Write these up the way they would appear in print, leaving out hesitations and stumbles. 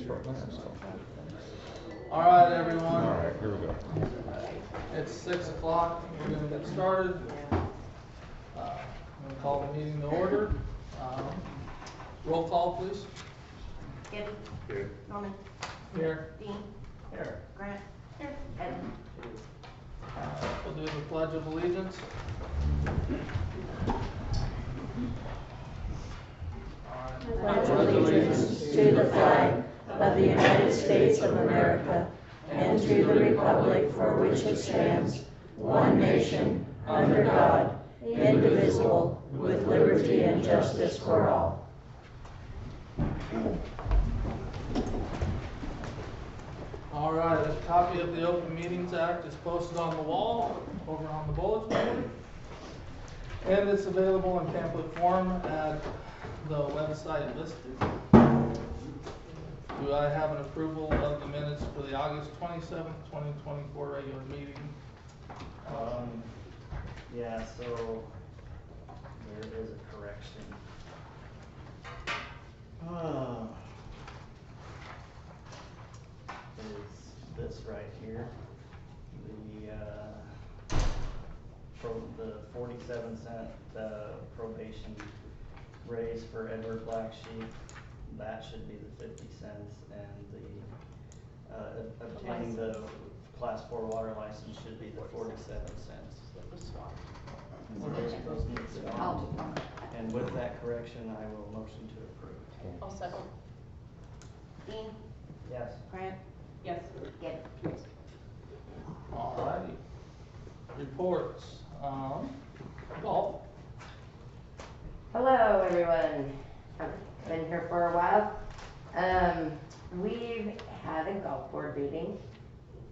from there. So. All right, everyone. All right, here we go. It's 6 o'clock. We're going to get started. I'm going to call the meeting to order. Roll call, please. Gibby. Here. Norman. Here. Dean. Here. Grant. Here. Evan. We'll do the Pledge of Allegiance. Pledge allegiance to the flag of the United States of America and to the republic for which it stands, one nation, under God, indivisible, with liberty and justice for all. All right, a copy of the Open Meetings Act is posted on the wall over on the bulletin board. And it's available in pamphlet form at the website listed. Do I have an approval of the minutes for the August 27th, 2024 regular meeting? Yeah, so there is a correction. Is this right here? The 47-cent probation raise for Edward Black Sheep, that should be the 50 cents, and the obtaining the Class 4 water license should be the 47 cents. And with that correction, I will motion to approve. I'll second. Dean. Yes. Grant. Yes. Gibby. Yes. All righty. Reports. Golf. Hello, everyone. I've been here for a while. We've had a golf board meeting.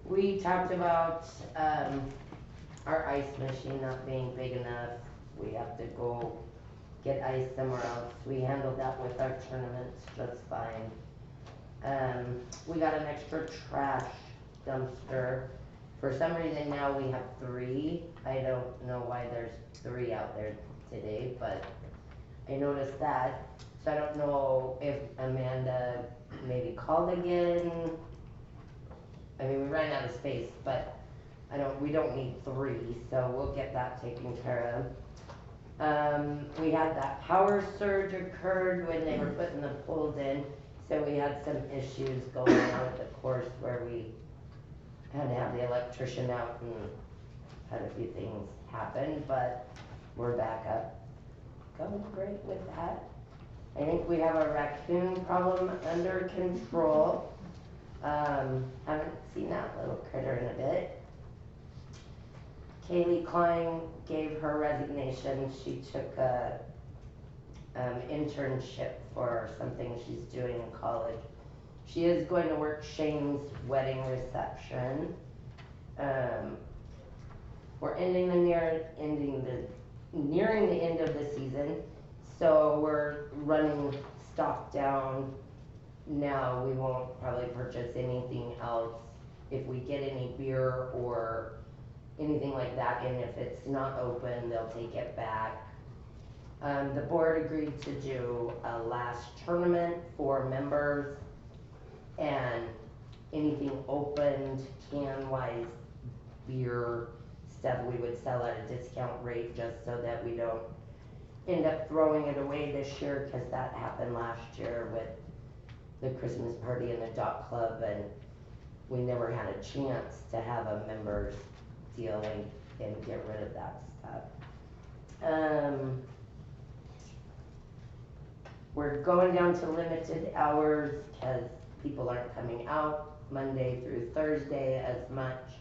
We talked about our ice machine not being big enough. We have to go get ice somewhere else. We handled that with our tournaments just fine. We got an extra trash dumpster. For some reason now we have 3. I don't know why there's 3 out there today, but I noticed that. So I don't know if Amanda maybe called again. I mean, we ran out of space, but we don't need 3, so we'll get that taken care of. We had that power surge occurred when they were putting the poles in, so we had some issues going on at the course where we had to have the electrician out and had a few things happen, but we're back up. Going great with that. I think we have a raccoon problem under control. Haven't seen that little critter in a bit. Kaylee Klein gave her resignation. She took a internship for something she's doing in college. She is going to work Shane's wedding reception. We're nearing the end of the season, so we're running stock down now. We won't probably purchase anything else. If we get any beer or anything like that, and if it's not open, they'll take it back. The board agreed to do a last tournament for members, and anything opened can-wise beer stuff we would sell at a discount rate, just so that we don't end up throwing it away this year, because that happened last year with the Christmas party in the Dock Club, and we never had a chance to have a members deal and get rid of that stuff. We're going down to limited hours because people aren't coming out Monday through Thursday as much.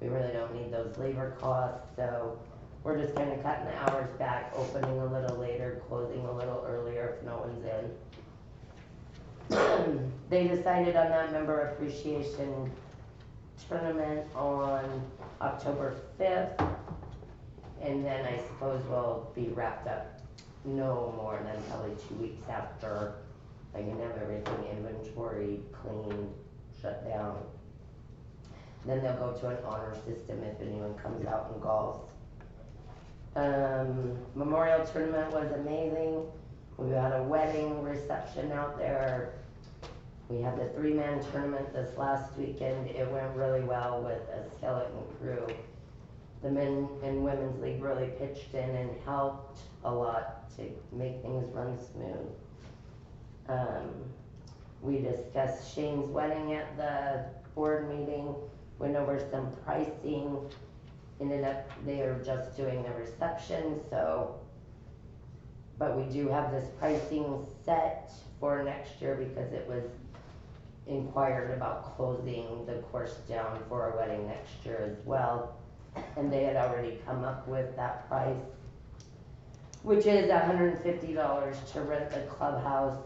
We really don't need those labor costs, so we're just kind of cutting the hours back, opening a little later, closing a little earlier if no one's in. They decided on that member appreciation tournament on October 5th, and then I suppose we'll be wrapped up no more than probably 2 weeks after I can have everything inventory cleaned, shut down. Then they'll go to an honor system if anyone comes out and golfs. Memorial tournament was amazing. We had a wedding reception out there. We had the 3-man tournament this last weekend. It went really well with a skeleton crew. The men and women's league really pitched in and helped a lot to make things run smooth. We discussed Shane's wedding at the board meeting, went over some pricing, ended up, they are just doing the reception, so, but we do have this pricing set for next year because it was inquired about closing the course down for a wedding next year as well. And they had already come up with that price, which is $150 to rent the clubhouse.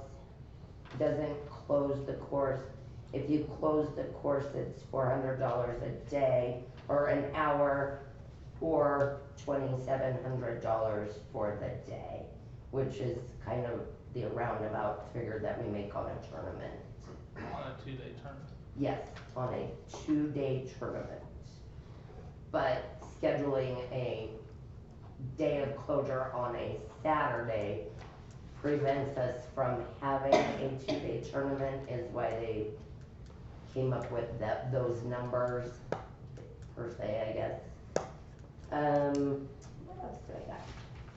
Doesn't close the course. If you close the course, it's $400 a day or an hour, or $2,700 for the day, which is kind of the roundabout figure that we make on a tournament. On a 2-day tournament. Yes, on a 2-day tournament. But scheduling a day of closure on a Saturday prevents us from having a 2-day tournament, is why they came up with those numbers, per se, I guess. What else do I got?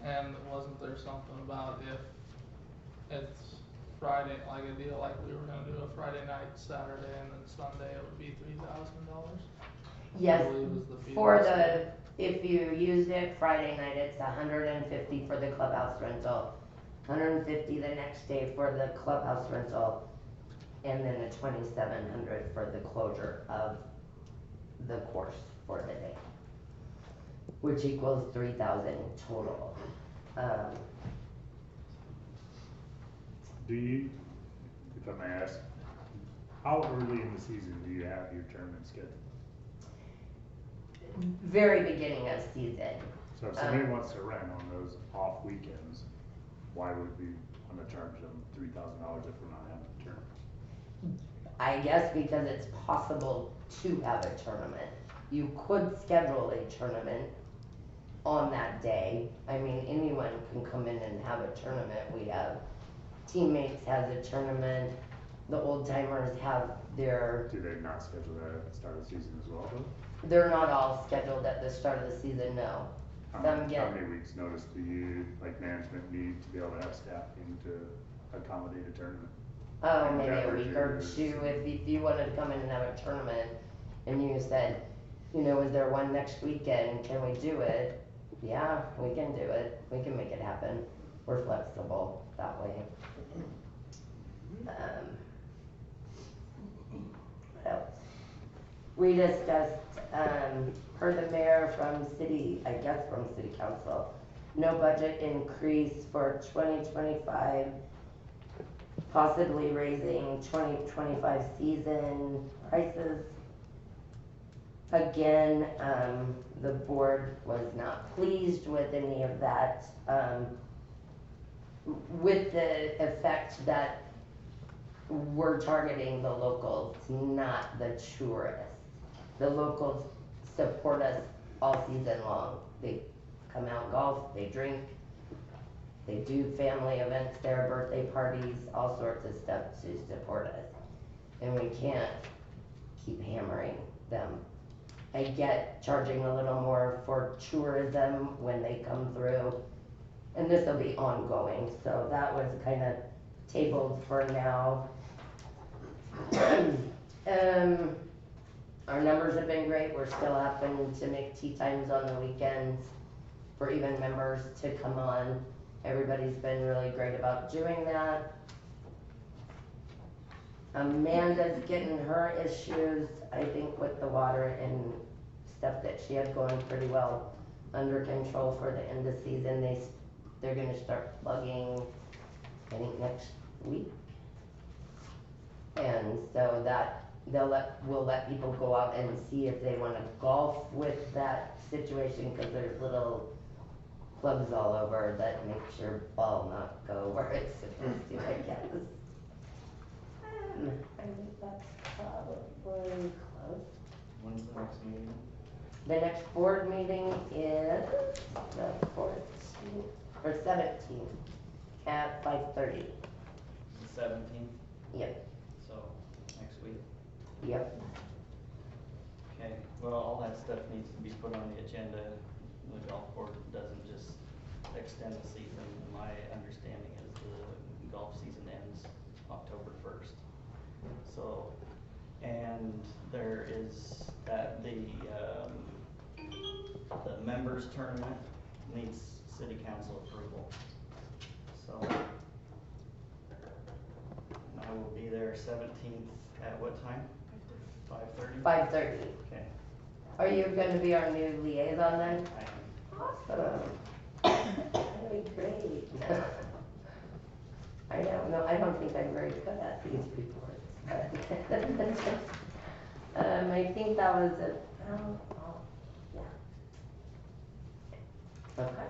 And wasn't there something about if it's Friday, like a deal like we were gonna do a Friday night, Saturday, and then Sunday, it would be $3,000? Yes, I believe was the fee for last the, year. if you used it Friday night, it's $150 for the clubhouse rental, $150 the next day for the clubhouse rental, and then a $2,700 for the closure of the course for the day, which equals $3,000 total. Do you, if I may ask, how early in the season do you have your tournament scheduled? Very beginning of season. So if somebody wants to rent on those off weekends, why would we want to charge them $3,000 if we're not having a tournament? I guess because it's possible to have a tournament. You could schedule a tournament on that day. I mean, anyone can come in and have a tournament. We have teammates has a tournament. The old timers have their, Do they not schedule that at the start of the season as well, though? they're not all scheduled at the start of the season, no. Some get, How many weeks notice do you, like management, need to be able to have staffing to accommodate a tournament? oh, maybe a Averages. week or two, if you wanted to come in and have a tournament, and you said, you know, is there one next weekend, can we do it? Yeah, we can do it, we can make it happen, we're flexible that way. What else? We discussed, per the mayor from city, I guess from city council, no budget increase for 2025, possibly raising 2025 season prices. Again, the board was not pleased with any of that, with the effect that we're targeting the locals, not the tourists. The locals support us all season long. They come out golf, they drink, they do family events there, birthday parties, all sorts of stuff to support us. And we can't keep hammering them. I get charging a little more for tourism when they come through, and this will be ongoing, so that was kind of tabled for now. Our numbers have been great. We're still happening to make tea times on the weekends for even members to come on. Everybody's been really great about doing that. Amanda's getting her issues, I think, with the water and stuff that she had going pretty well under control for the end of season. They're gonna start plugging, I think, next week. And so that we'll let people go out and see if they wanna golf with that situation, cause there's little plugs all over that makes your ball not go where it's supposed to, I guess. I think that's probably close. When's the next meeting? The next board meeting is the 14th or 17th at 5:30. The 17th, Yep. so Yep. Okay, well, all that stuff needs to be put on the agenda. The golf board doesn't just extend the season. My understanding is the golf season ends October 1st. So, and there is that the members tournament needs city council approval. So, I will be there 17th at what time? 5:30? 5:30. Okay, Are you gonna be our new liaison then? I am. Awesome. That'd be great. I don't know, I don't think I'm very good at these reports, but. I think that was it. Yeah. Okay.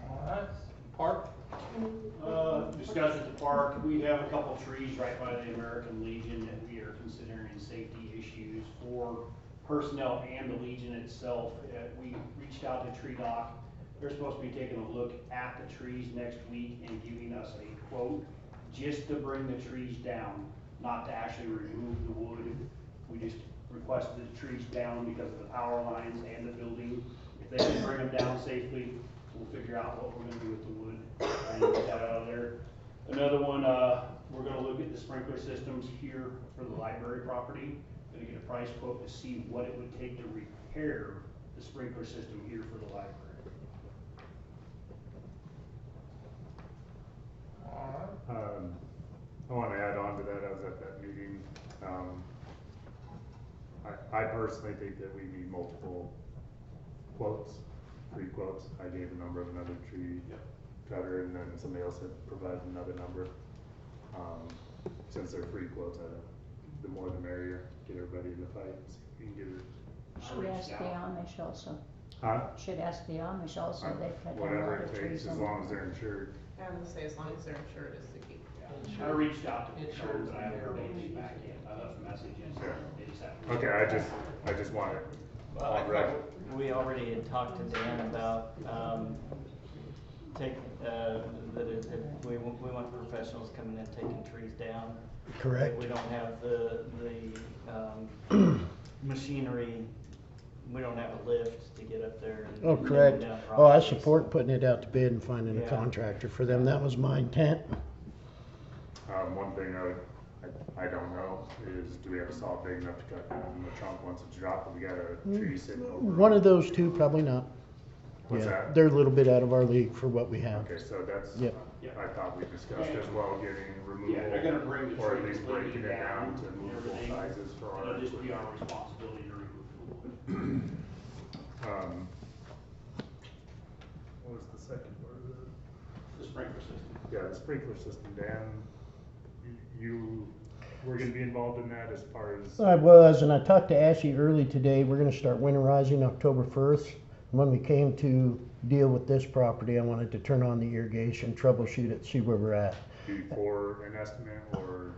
Alright, Park? Discussed at the park, we have a couple trees right by the American Legion that we are considering safety issues for personnel and the Legion itself. We reached out to Tree Dock. They're supposed to be taking a look at the trees next week and giving us a quote just to bring the trees down, not to actually remove the wood. We just requested the trees down because of the power lines and the building. If they can bring them down safely, we'll figure out what we're gonna do with the wood and get that out of there. Another one, we're gonna look at the sprinkler systems here for the library property. Gonna get a price quote to see what it would take to repair the sprinkler system here for the library. Alright. I want to add on to that. I was at that meeting. I personally think that we need multiple quotes, free quotes. I gave a number of another tree cutter, and then somebody else had provided another number. Since they're free quotes, the more the merrier. Get everybody in the fight. See if we can get it. Should ask the Amish also. Huh? Should ask the Amish also, they've cut down a Whatever lot it of trees. takes, as in- long as they're insured. I would say as long as they're insured is the key. I reached out to Insurance Crawford, but I haven't heard and anything back yet. I left messages. Yeah. They just haven't. Okay, I just wanted. Well, I thought we already had talked to Dan about, we want professionals coming in taking trees down. Correct. We don't have the machinery, we don't have a lift to get up there and. Oh, take correct. them down Oh, I properly, support so- putting it out to bid and finding a Yeah. contractor for them. That was my intent. One thing I don't know is, do we have a saw big enough to cut down the trunk once it's dropped? But we got a tree sitting over. One of those two, probably not. What's Yeah, that? they're a little bit out of our league for what we have. Okay, so that's, Yep. I thought we discussed as well, getting removal. Yeah, they're gonna bring the or at tree least completely breaking it down down to and movable everything. sizes for our. It'll just be our responsibility to remove the wood. What was the second part of that? The sprinkler system. Yeah, the sprinkler system, Dan, you were gonna be involved in that as far as. I was, and I talked to Ashley early today. We're gonna start winterizing October 1st. When we came to deal with this property, I wanted to turn on the irrigation, troubleshoot it, see where we're at. Before an estimate, or,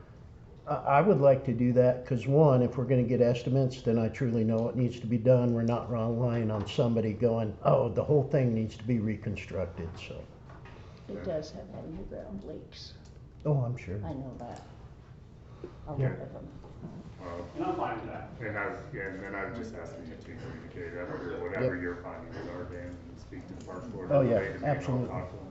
I would like to do that, because one, if we're gonna get estimates, then I truly know what needs to be done. We're not relying on somebody going, oh, the whole thing needs to be reconstructed, so. It does have underground leaks, Oh, I'm sure. I know that. A lot Yeah. of them. And I'm fine with that. and then I would just ask that you two communicate after whatever your findings are, Dan, and speak to the park board. Oh, yeah, Maybe I'll absolutely. talk to them.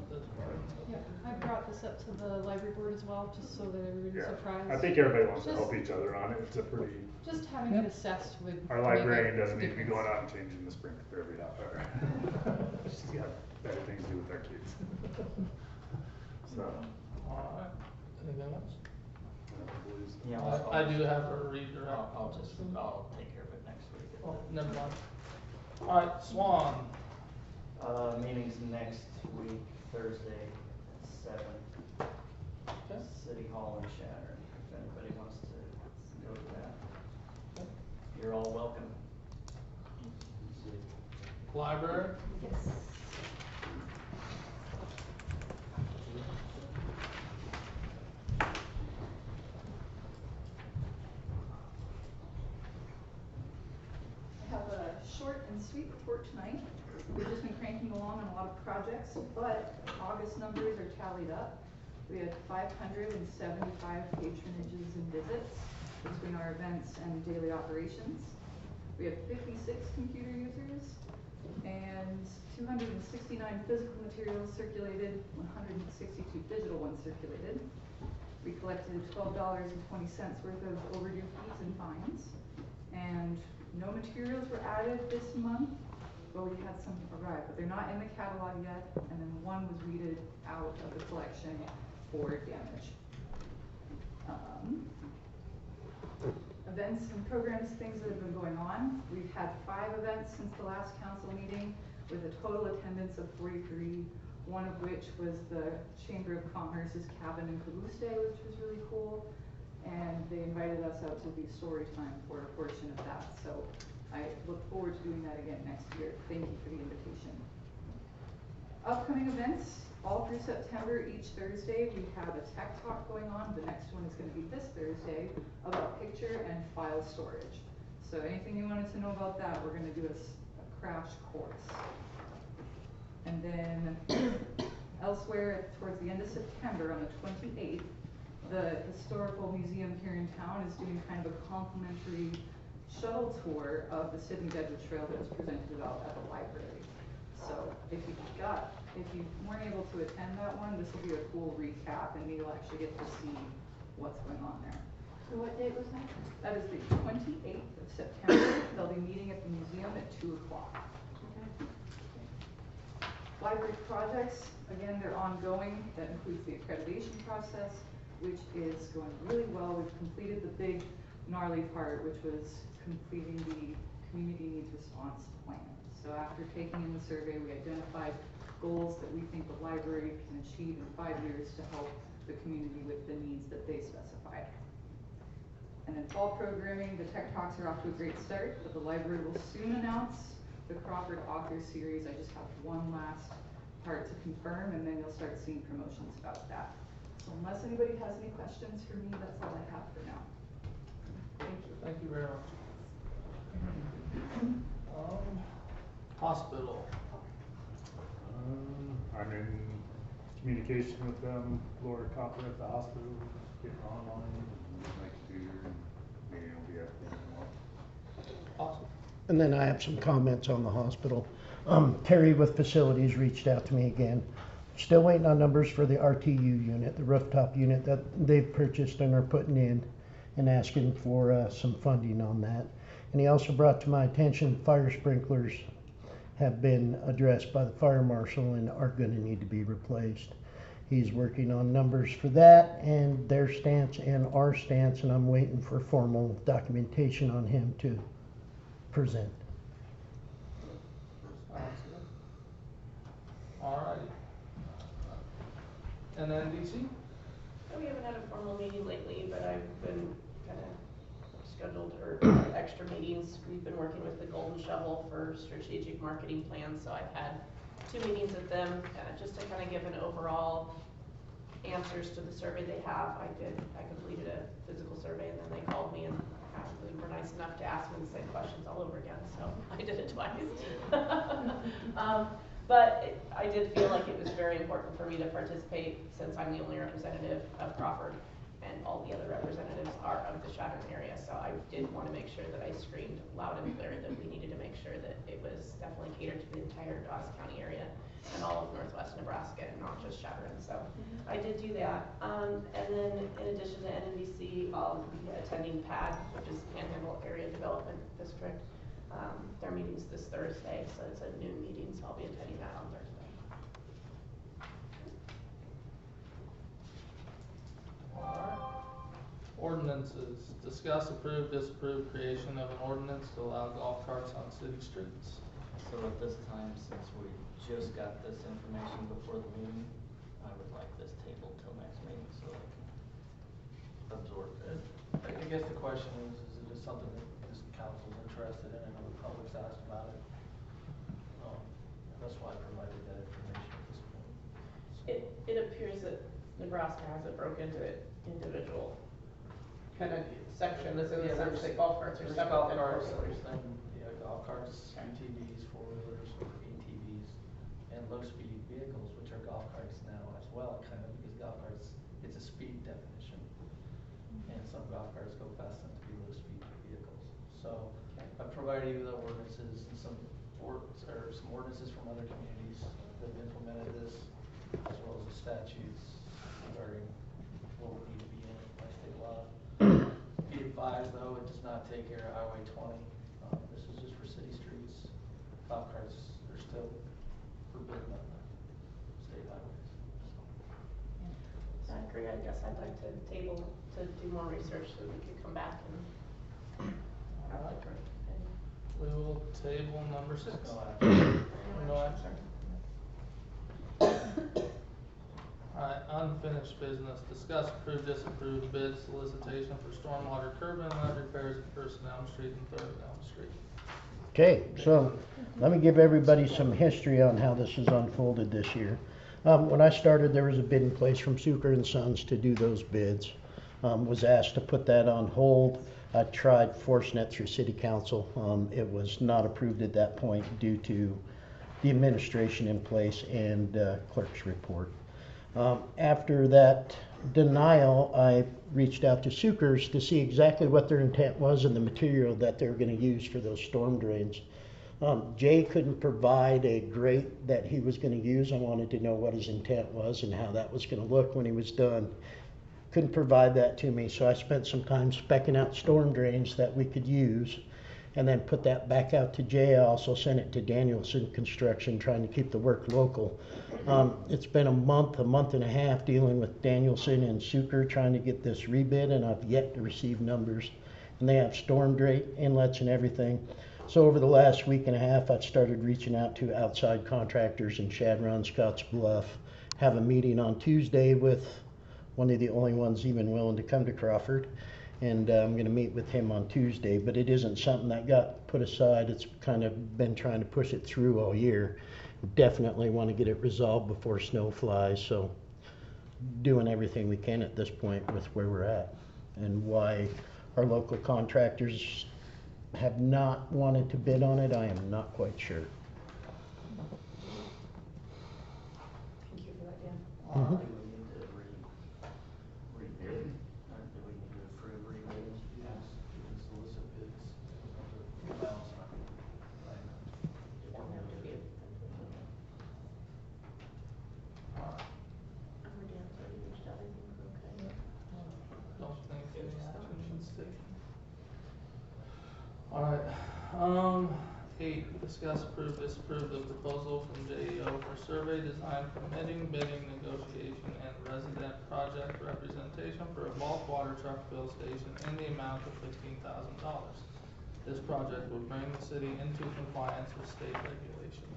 Yeah, I brought this up to the library board as well, just so that everybody's Yeah, surprised. I think everybody wants to Just- help each other on it. It's a pretty, Just having it assessed would. our make a librarian doesn't need to be difference. going out and changing the sprinkler every half hour. She's got better things to do with our kids. So, Alright, anything else? boys. Yeah, I do have a redirect. I'll take care of it next week. Oh, never mind. Alright, Swan, Meeting's next week, Thursday, at 7, okay, City Hall in Shatter, if anybody wants to go to that. You're all welcome. library, Yes. I have a short and sweet report tonight. We've just been cranking along on a lot of projects, but August numbers are tallied up. We had 575 patronages and visits between our events and daily operations. We had 56 computer users and 269 physical materials circulated, 162 digital ones circulated. We collected $12.20 worth of overdue fees and fines. And no materials were added this month, but we had some arrive, but they're not in the catalog yet, and then one was weeded out of the collection for damage. Events and programs, things that have been going on. We've had 5 events since the last council meeting with a total attendance of 43, one of which was the Chamber of Commerce's Cabin and Caboose Day, which was really cool. And they invited us out to do story time for a portion of that. So I look forward to doing that again next year. Thank you for the invitation. Upcoming events, all through September, each Thursday, we have a tech talk going on. The next one is going to be this Thursday about picture and file storage. So anything you wanted to know about that, we're going to do a crash course. And then elsewhere, towards the end of September, on the 28th, the Historical Museum here in town is doing kind of a complimentary shuttle tour of the Sidney Dedwood Trail that was presented about at the library. So if you weren't able to attend that one, this will be a cool recap, and you'll actually get to see what's going on there. So what date was that? That is the 28th of September. They'll be meeting at the museum at 2 o'clock. Library projects, again, they're ongoing. That includes the accreditation process, which is going really well. We've completed the big gnarly part, which was completing the community needs response plan. So after taking in the survey, we identified goals that we think the library can achieve in 5 years to help the community with the needs that they specified. And then fall programming, the tech talks are off to a great start, but the library will soon announce the Crawford author series. I just have one last part to confirm, and then you'll start seeing promotions about that. So unless anybody has any questions for me, that's all I have for now. Thank you. Thank you very much. Hospital. I'm in communication with them, Laura Copper at the hospital, getting online next year, and maybe it'll be at the end of the month. Awesome. And then I have some comments on the hospital. Terry with facilities reached out to me again. Still waiting on numbers for the RTU unit, the rooftop unit that they've purchased and are putting in, and asking for some funding on that. And he also brought to my attention fire sprinklers have been addressed by the fire marshal and are going to need to be replaced. He's working on numbers for that and their stance and our stance, and I'm waiting for formal documentation on him to present. Alrighty. And then DC? We haven't had a formal meeting lately, but I've been kind of scheduled or extra meetings. We've been working with the Golden Shovel for strategic marketing plans, so I've had 2 meetings with them just to kind of give an overall answers to the survey they have. I completed a physical survey, and then they called me and they were nice enough to ask me the same questions all over again, so I did it twice. But I did feel like it was very important for me to participate, since I'm the only representative of Crawford and all the other representatives are of the Chadron area. So I did want to make sure that I screamed loud and clear that we needed to make sure that it was definitely catered to the entire Dawes County area and all of northwest Nebraska and not just Chadron. So I did do that. And then in addition to NNBC, I'll be attending PAD, which is Panhandle Area Development District. Their meeting's this Thursday, so it's a noon meeting, so I'll be attending that on Thursday. Alright. Ordinances. Discuss, approve, disapprove creation of an ordinance to allow golf carts on city streets. So at this time, since we just got this information before the meeting, I would like this tabled till next meeting so I can absorb it. I guess the question is it just something that this council's interested in? I know the public's asked about it. That's why I provided that information at this point. It appears that Nebraska has it broken into individual kind of section. This is the sense that golf carts are There's separate golf than carts, four-wheelers. golf carts, UTVs, 4-wheelers, ATVs, and low-speed vehicles, which are golf carts now as well, kind of, because golf carts speed definition. And some golf carts go fast enough to be low speed vehicles. So I provided you the ordinances and some ordinances from other communities that have implemented this, as well as the statutes regarding what would need to be in it by state law. Be advised though, it does not take care of Highway 20. This is just for city streets. Golf carts are still forbidden on the state highways. I agree, I guess I'd like to table, to do more research so we could come back and have a different opinion. We will table number 6. No action. Alright, unfinished business. Discuss, approve, disapprove bid solicitation for stormwater curb inlet repairs at First and Elm Street and Third and Elm Street. Okay, so let me give everybody some history on how this has unfolded this year. When I started, there was a bid in place from Suker and Sons to do those bids. Was asked to put that on hold. I tried forcing it through city council. It was not approved at that point due to the administration in place and clerk's report. After that denial, I reached out to Suker's to see exactly what their intent was and the material that they were going to use for those storm drains. Jay couldn't provide a grate that he was going to use. I wanted to know what his intent was and how that was going to look when he was done. Couldn't provide that to me, so I spent some time specking out storm drains that we could use and then put that back out to Jay. I also sent it to Danielson Construction, trying to keep the work local. It's been a month and a half dealing with Danielson and Suker trying to get this rebid, and I've yet to receive numbers. And they have storm drain inlets and everything. So over the last week and a half, I've started reaching out to outside contractors in Shad Run, Scotts Bluff. Have a meeting on Tuesday with one of the only ones even willing to come to Crawford. And I'm going to meet with him on Tuesday, but it isn't something that got put aside. It's kind of been trying to push it through all year. Definitely want to get it resolved before snow flies, so doing everything we can at this point with where we're at. And why our local contractors have not wanted to bid on it, I am not quite sure. Thank you for that, Dan. Mhm. Do we need to rebid, or do we need to approve rebid? Yes, you can solicit bids. The amounts are right. You don't have to be. Don't think any action needs taken. Alright, 8, discuss, approve, disapprove the proposal from JEO for survey, design, permitting, bidding, negotiation, and resident project representation for a bulk water truck fill station in the amount of $15,000. This project would bring the city into compliance with state regulations.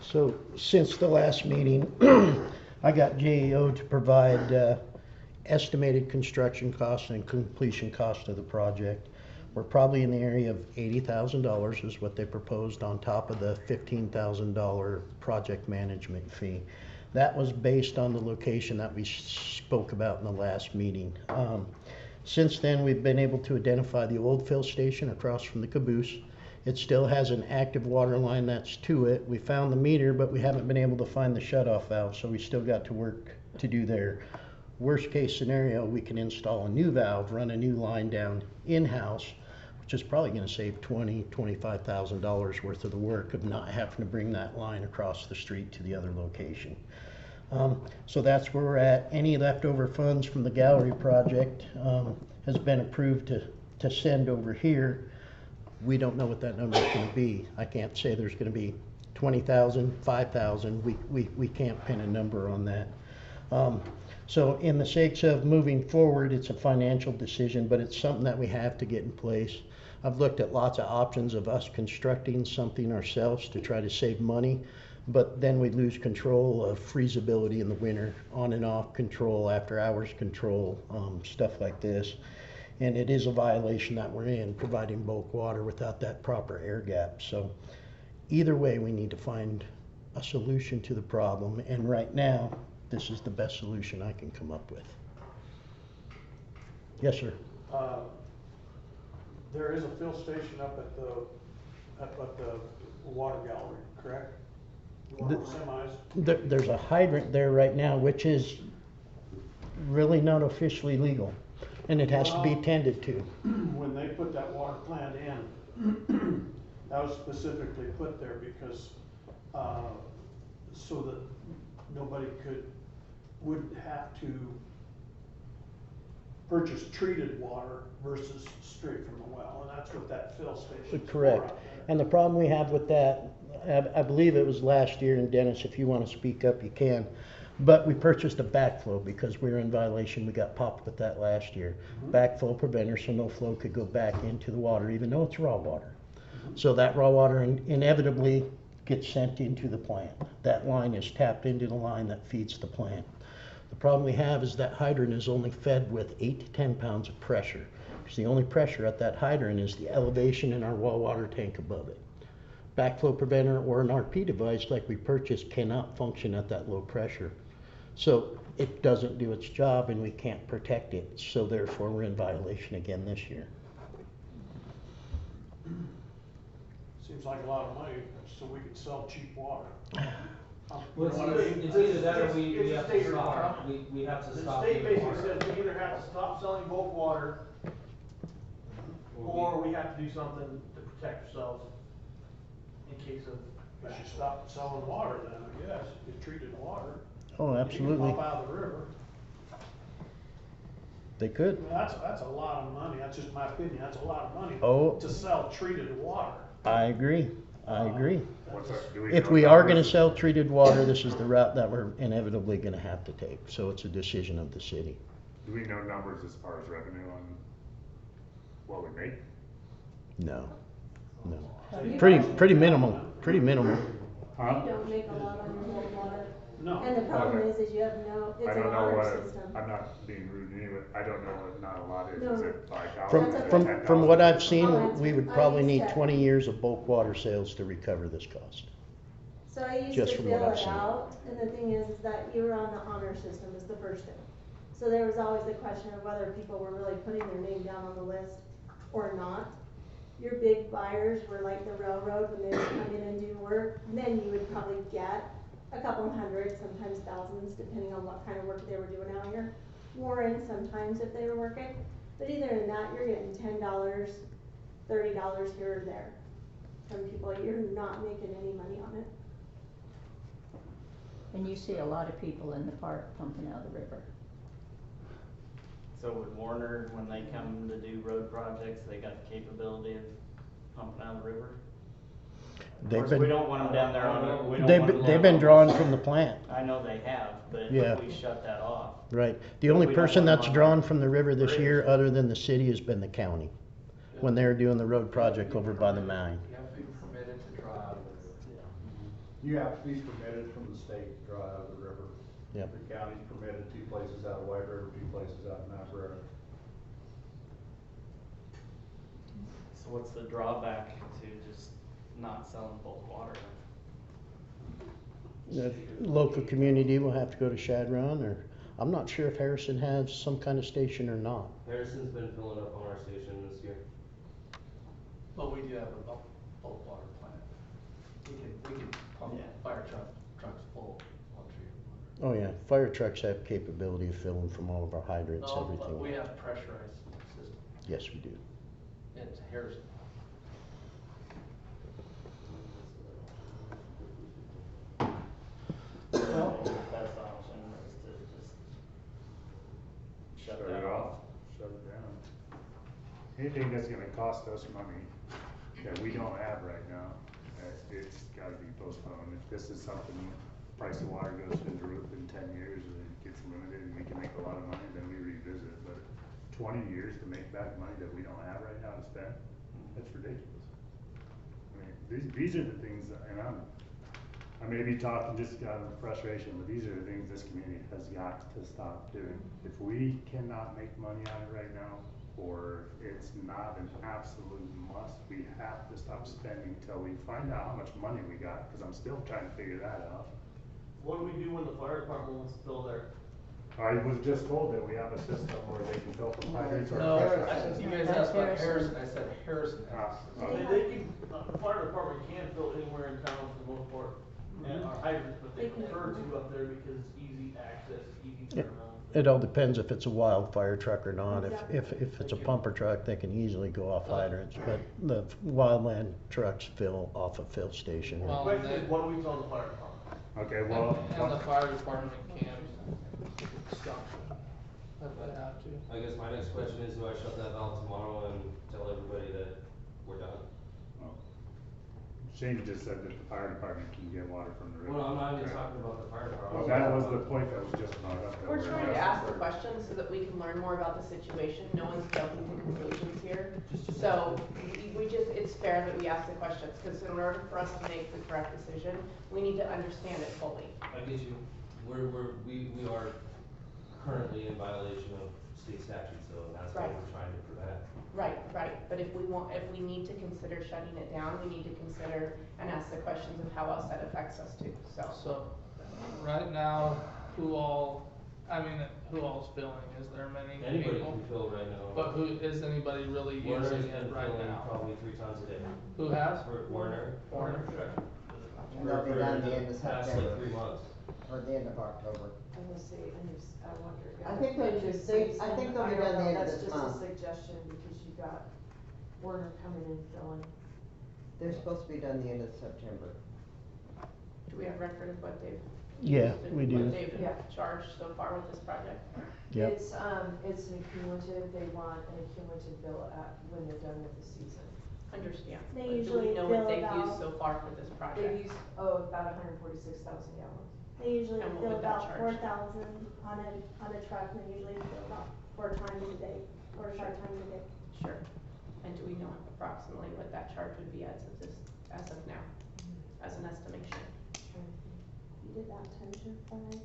So since the last meeting, I got JEO to provide estimated construction costs and completion cost of the project. We're probably in the area of $80,000 is what they proposed on top of the $15,000 project management fee. That was based on the location that we spoke about in the last meeting. Since then, we've been able to identify the old fill station across from the caboose. It still has an active water line that's to it. We found the meter, but we haven't been able to find the shutoff valve, so we still got to work to do there. Worst case scenario, we can install a new valve, run a new line down in-house, which is probably going to save $25,000 worth of the work of not having to bring that line across the street to the other location. So that's where we're at. Any leftover funds from the gallery project has been approved to send over here. We don't know what that number is going to be. I can't say there's going to be 20,000, 5,000. We can't pin a number on that. So in the sakes of moving forward, it's a financial decision, but it's something that we have to get in place. I've looked at lots of options of us constructing something ourselves to try to save money, but then we lose control of freezability in the winter, on and off control, after hours control, stuff like this. And it is a violation that we're in, providing bulk water without that proper air gap. So either way, we need to find a solution to the problem. And right now, this is the best solution I can come up with. Yes, sir. There is a fill station up at the water gallery, correct? Water semis. There's a hydrant there right now, which is really not officially legal, and it has to be Well- tended to. When they put that water plant in, that was specifically put there because, so that nobody wouldn't have to purchase treated water versus straight from the well, and that's what that fill station is for Correct. out there. And the problem we have with that, I believe it was last year, and Dennis, if you want to speak up, you can. But we purchased a backflow because we were in violation. We got popped with that last year. Backflow preventer, so no flow could go back into the water, even though it's raw water. So that raw water inevitably gets sent into the plant. That line is tapped into the line that feeds the plant. The problem we have is that hydrant is only fed with 8 to 10 pounds of pressure. Because the only pressure at that hydrant is the elevation in our well water tank above it. Backflow preventer or an RP device like we purchased cannot function at that low pressure. So it doesn't do its job and we can't protect it. So therefore we're in violation again this year. Seems like a lot of money so we can sell cheap water. Well, it's either that or we have to stop, we have to The stop. state giving basically water. says we either have to stop selling bulk water, or we have to do something to protect ourselves in case of. We should stop selling water then, I guess, get treated water. Oh, You absolutely. can pump out of the river. They could. That's a lot of money, that's just my opinion, that's a lot of money Oh. to sell treated water. I agree. I agree. What's our, do we If know we are numbers? gonna sell treated water, this is the route that we're inevitably gonna have to take. So it's a decision of the city. Do we know numbers as far as revenue on what we make? No, no. You Pretty minimal, pretty minimal. Huh? You don't make a lot on your whole water. No. And the problem Okay. is you have no, it's I an don't know honor what, system. I'm not being rude anyway, I don't know what not a lot is, No. is it 5,000? From, Is it from, 10,000? from what I've Oh, seen, that's- we would I probably used need to- 20 years of bulk water sales to recover this cost. So I used Just to from what fill I've it seen. out, and the thing is that you were on the honor system is the first thing. So there was always the question of whether people were really putting their name down on the list or not. Your big buyers were like the railroad, when they would come in and do work, then you would probably get a couple hundred, sometimes thousands, depending on what kind of work they were doing out here. Warren sometimes if they were working, but either in that, you're getting $10, $30 here or there from people, you're not making any money on it. And you see a lot of people in the park pumping out of the river. So would Warner, when they come to do road projects, they got the capability of pumping out of the river? Of They've course, been- we don't want them down there on the, we don't They've, want them. they've been drawing from the plant, I know they have, but Yeah. if we shut that off, right? The only We don't person want that's them on drawn the from the river this bridge. year, other than the city, has been the county. When they were doing the road project over by the mine. You have to be permitted to draw out of the river. You have to be permitted from the state to draw out of the river. Yep. The county's permitted 2 places out of White River, 2 places out in Niobrara. so what's the drawback to just not selling bulk water? The local community will have to go to Shadron, or, I'm not sure if Harrison has some kind of station or not. Harrison's been filling up on our station this year. But we do have a bulk water plant. We can pump Yeah. fire trucks full on treated Oh yeah, fire trucks have capability of filling from all of our hydrants, water. No, but everything. we have pressurized system. Yes, we do. It's Harrison. Well, the best option is to just shut Shut that it off. off, shut it down. Anything that's gonna cost us money that we don't have right now, it's gotta be postponed. If this is something, price of water goes through the roof in 10 years and it gets limited and we can make a lot of money, then we revisit. But 20 years to make back money that we don't have right now to spend, that's ridiculous. I mean, these are the things, and I may be talking just out of frustration, but these are the things this community has got to stop doing. If we cannot make money on it right now, or it's not an absolute must, we have to stop spending till we find out how much money we got, because I'm still trying to figure that out. What do we do when the fire department wants to fill their? I was just told that we have a system where they can fill from hydrants or. No, pressure. you guys asked about Harrison, I said Harrison has. a system. They can, the fire department can fill anywhere in town for the most part, and our hydrants, but they prefer to up there because it's easy access, easy turnaround. It all depends if it's a wildfire truck or not. If it's a pumper truck, they can easily go off hydrants, but the wildland trucks fill off a fill station. Well, The question is, what do we tell the fire department? Okay, well, And the fire department can stop it if they have to. I guess my next question is, do I shut that valve tomorrow and tell everybody that we're done? Shane just said that the fire department can get water from the river. Well, I'm not even talking about the fire department. Well, that was the point that was just brought up. that We're trying to asking ask the for- questions so that we can learn more about the situation. No one's jumping to conclusions here. So we just, it's fair that we ask the questions, because in order for us to make the correct decision, we need to understand it fully. I get you. We are currently in violation of state statutes, though, and that's what Right. we're trying to prevent. Right, but if we need to consider shutting it down, we need to consider and ask the questions of how else that affects us too, so. So, right now, who all's filling? Is there many Anybody people? can fill right now. But is anybody really Warner's using been it right filling now? probably 3 tons a day. Who has? Warner. Warner. And they'll be done the end of Past September. like 3 months. Or the end of October. I will say, I wonder. I think they'll be, I think they'll be done the end of this month. That's just a suggestion, because you got Warner coming in filling. They're supposed to be done the end of September. Do we have record of what they've? Yeah, used and we do. What they've Yeah. charged so far with this project? Yep. It's an accumulative, they want an accumulative bill when they're done with the season. Understand. They But do usually we know fill what they've about- used so far for this project? They've used, about 146,000 gallons. They usually And what fill would that about charge? 4,000 on a truck, and they usually fill about 4 times a day, 4 or 5 times a day. Sure. And do we know approximately what that charge would be as of now, as an estimation? You did that times your 5,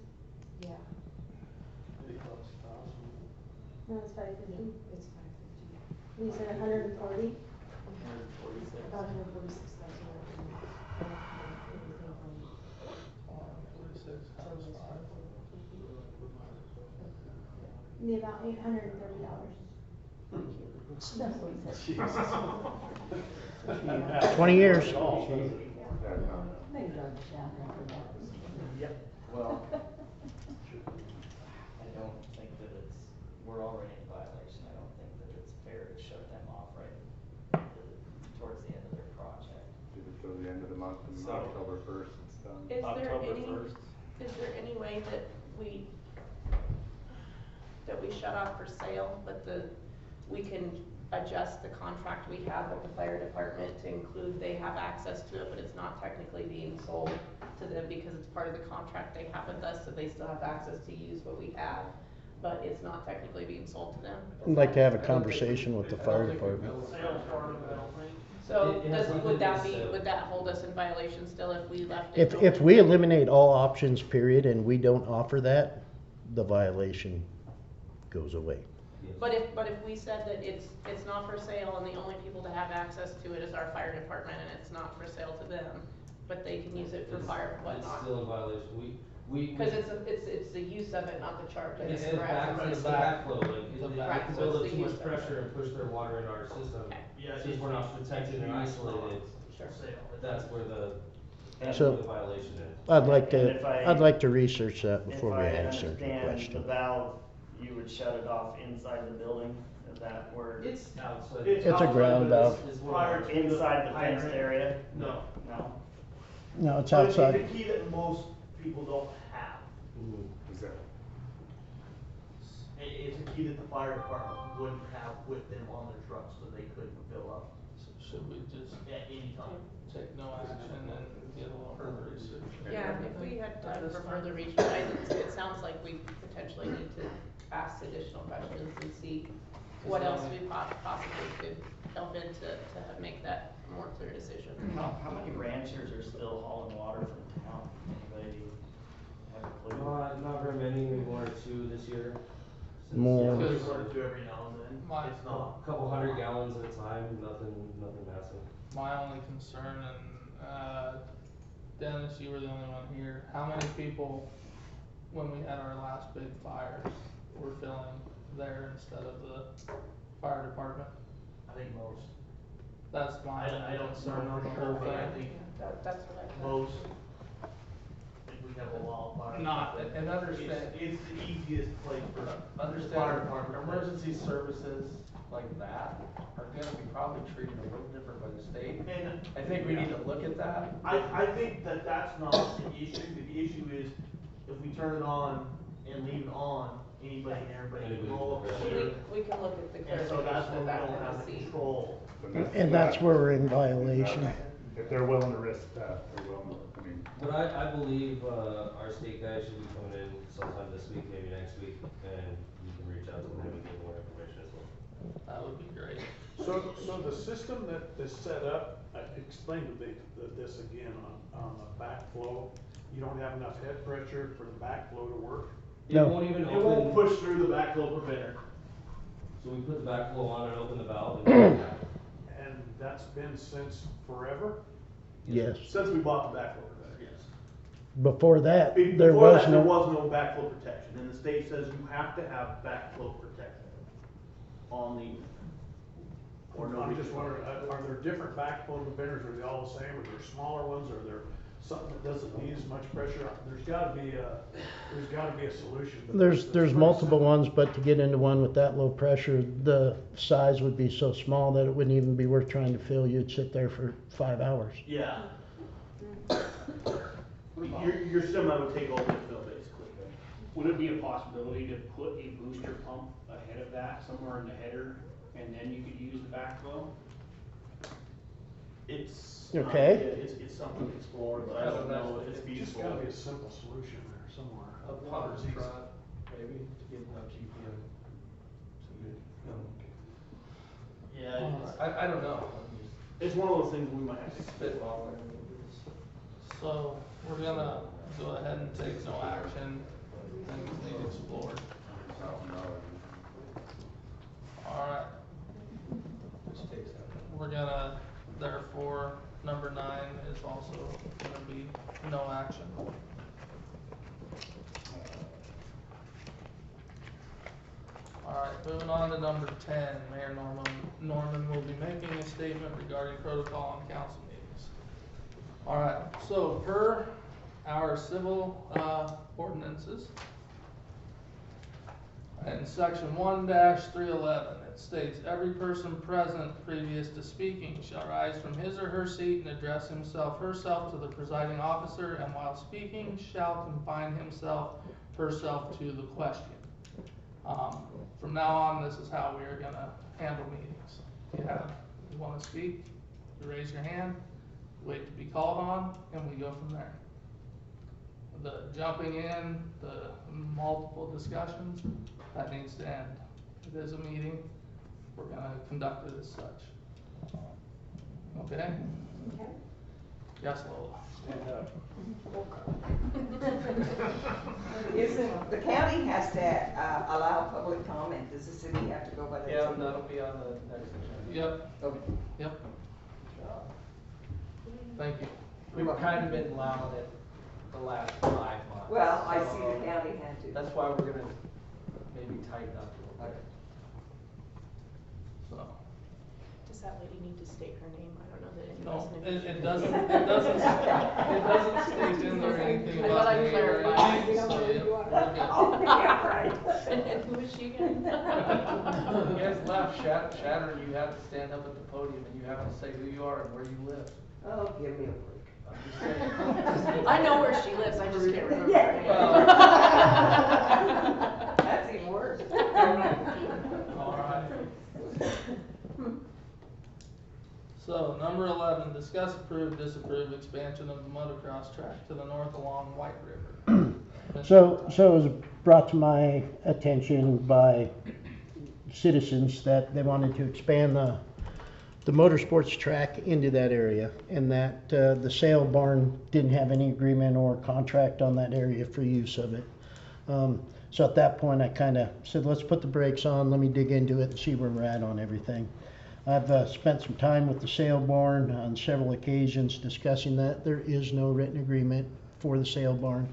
Yeah, no, it's 550. it's 550. You said 140? About 146,000. Be about $830. That's what he said. 20 years. Yep. Well, I don't think that we're already in violation. I don't think that it's fair to shut them off towards the end of their project. Do it till the end of the month, and So- October 1st, it's done. Is there October any, 1st. is there any way that we shut off for sale, but we can adjust the contract we have with the fire department to include they have access to it, but it's not technically being sold to them because it's part of the contract they have with us, so they still have access to use what we have, but it's not technically being sold to them? I'd like to have a conversation with the fire department. Sales part of it, I don't think. So It has nothing would to that do be, with sale. would that hold us in violation still if we left it? If we eliminate all options, period, and we don't offer that, the violation goes away. But if we said that it's not for sale and the only people to have access to it is our fire department and it's not for sale to them, but they can use it for fire and It's whatnot? still in violation. We. Cause it's the use of it, not the charge, I It's guess, the correct? it's the backflow, like, The they back- can so build it's up the too much use of it. pressure and push their water into our system. Okay. Yeah, Since we're not protected and isolated, Sure. that's where the So- violation is. I'd like And if I'd like to research that before we If I answer the understand, the question. valve, you would shut it off inside the building, is that where? It's Outside. It's a outside, ground but valve. it's prior to Inside the fenced hydrant. area? No. No? No, it's But outside. it's a key that most people don't have. Mhm. Is that, It's a key that the fire department wouldn't have with them on their trucks, so they couldn't fill up Should we just at any time. take no action and get a little further research? Yeah, if we had time for further research, it sounds like we potentially need to ask additional questions and see what else we possibly could help in to make that a more clear decision. How many ranchers are still hauling water from town? Anybody have a clue? Not very many, maybe 1 or 2 this year. Since- More. There's 1 or 2 every now and then. My- It's not. Couple 100 gallons at a time, nothing massive. My only concern, and Dennis, you were the only one here, how many people, when we had our last big fires, were filling there instead of the fire department? I think most. That's my I only don't concern know on for the sure, whole but I thing. think That's what I thought. most, I think we we have a wildfire. Not, and understand. It's the easiest place for the fire Understand, department. emergency services like that are gonna be probably treated a little different by the state. And I think we need to look at that. I think that that's not the issue. The issue is if we turn it on and leave it on, anybody and everybody can roll up the shit. We can look at the And so that's clarification when of we that don't and have the see. control. And that's where we're in violation. If they're willing to risk that, they're willing, I mean. But I believe, our state guy should be coming in sometime this week, maybe next week, and you can reach out to him and get more information as well. That would be great. So the system that is set up, explain to me this again on the backflow. You don't have enough head pressure for the backflow to work? It won't even It won't open, push through the backflow preventer. so we put the backflow on and open the valve and. And that's been since forever? Yes. Since we bought the backflow preventer, yes. Before that, there Before was that, there no, was no backflow protection, and the state says you have to have backflow protection on the, or no. I'm just wondering, are there different backflow preventers? Are they all the same? Are there smaller ones? Are there something that doesn't need as much pressure? There's gotta be a solution. there's pretty multiple simple. ones, but to get into one with that low pressure, the size would be so small that it wouldn't even be worth trying to fill. You'd sit there for 5 hours. Yeah. I mean, your semi would take over the fill, basically. Would it be a possibility to put a booster pump ahead of that, somewhere in the header, and then you could use the backflow? It's. Okay. It's something to explore, but I don't know if it's Just feasible. gotta be a simple solution there somewhere. A pump front, maybe, to give enough GPM. Yeah, I don't know. it's one of those things we might have to. Spitballing. So, we're gonna go ahead and take no action, things need explored. Alright, Which takes that. we're gonna, therefore, number 9 is also gonna be no action. Alright, moving on to number 10, Mayor Norman will be making a statement regarding protocol on council meetings. Alright, so per our civil ordinances, in section 1-311, it states, every person present previous to speaking shall rise from his or her seat and address herself to the presiding officer, and while speaking shall confine herself to the question. From now on, this is how we are gonna handle meetings. You wanna speak, you raise your hand, wait to be called on, and we go from there. The jumping in, the multiple discussions, that needs to end. It is a meeting, we're gonna conduct it as such. Okay? Okay. Yes, Lola? Stand up. Isn't, the county has to, allow public comment, does the city have to go by that? Yeah, that'll be on the next agenda. Yep, Okay. yep, thank you. We've kind of been allowing it the last 5 months. Well, I see so the county had to. That's why we're gonna maybe tighten up a little bit. So, Does that lady need to state her name? I don't know that any no, resident. it doesn't state in there anything I about thought I'd name or clarify. anything, so yeah, we're good. Oh, yeah, right. And who is she again? You guys left, Shatter, you have to stand up at the podium and you have to say who you are and where you live. Oh, give me a break. I'm just saying. I know where she lives, I just can't remember her Yeah. name. Well- That's even worse. Alright. So, number 11, discuss, approve, disapprove expansion of the motocross track to the north along White River. So it was brought to my attention by citizens that they wanted to expand the motorsports track into that area, and that the sale barn didn't have any agreement or contract on that area for use of it. So at that point, I kind of said, let's put the brakes on, let me dig into it and see where we're at on everything. I've spent some time with the sale barn on several occasions discussing that. There is no written agreement for the sale barn.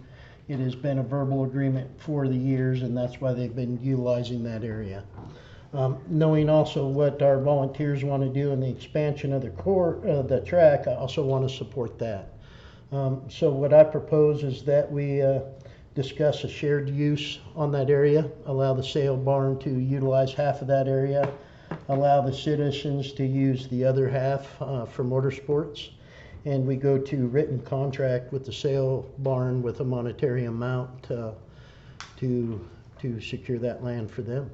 It has been a verbal agreement for the years, and that's why they've been utilizing that area. Knowing also what our volunteers want to do in the expansion of the track, I also want to support that. So what I propose is that we discuss a shared use on that area, allow the sale barn to utilize half of that area, allow the citizens to use the other half for motorsports, and we go to written contract with the sale barn with a monetary amount to secure that land for them,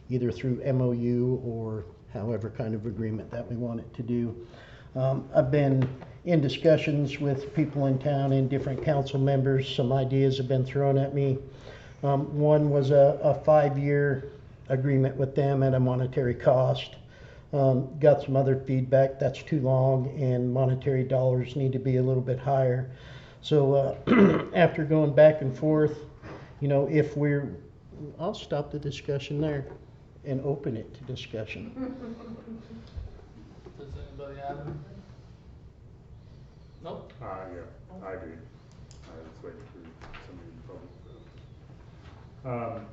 either through MOU or however kind of agreement that we want it to do. I've been in discussions with people in town and different council members. Some ideas have been thrown at me. One was a 5-year agreement with them at a monetary cost. Got some other feedback that's too long and monetary dollars need to be a little bit higher. So after going back and forth, you know, I'll stop the discussion there and open it to discussion. Does anybody have any? Nope. Yeah, I agree. I was waiting for somebody in public.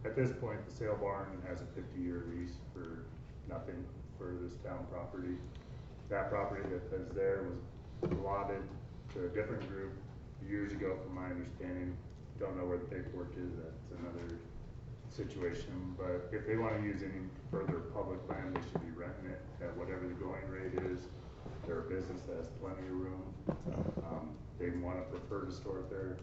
At this point, the sale barn has a 50-year lease for nothing for this town property. That property that is there was allotted to a different group years ago, from my understanding. Don't know where the paperwork is. That's another situation. But if they want to use any further public land, they should be renting it at whatever the going rate is. They're a business that has plenty of room. They want to prefer to store it there.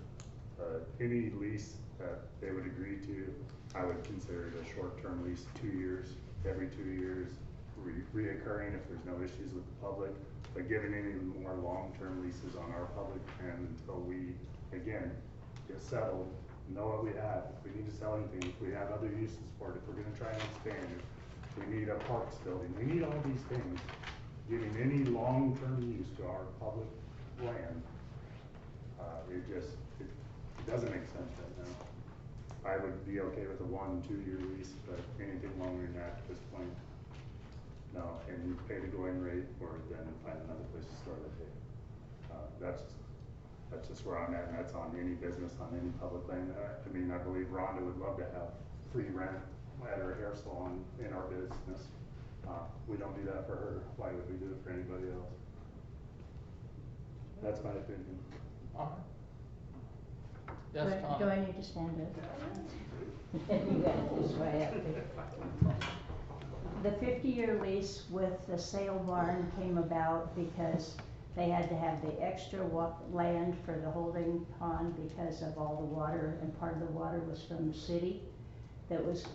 Any lease that they would agree to, I would consider it a short-term lease, 2 years, every 2 years, reoccurring if there's no issues with the public. But giving any more long-term leases on our public land until we, again, get settled, know what we have. If we need to sell anything, if we have other uses for it, if we're going to try and expand, if we need a parks building, we need all these things. Giving any long-term use to our public land, it doesn't make sense right now. I would be okay with a 1-2 year lease, but anything longer than that at this point, no. And you pay the going rate, or then find another place to store the hay. That's just where I'm at, and that's on any business, on any public land. I mean, I believe Rhonda would love to have free rent at her hair salon in our business. We don't do that for her. Why would we do it for anybody else? That's my opinion. All right. Yes, Tom. Do I need to stand up? You got it this way up there. The 50-year lease with the sale barn came about because they had to have the extra land for the holding pond because of all the water, and part of the water was from the city that was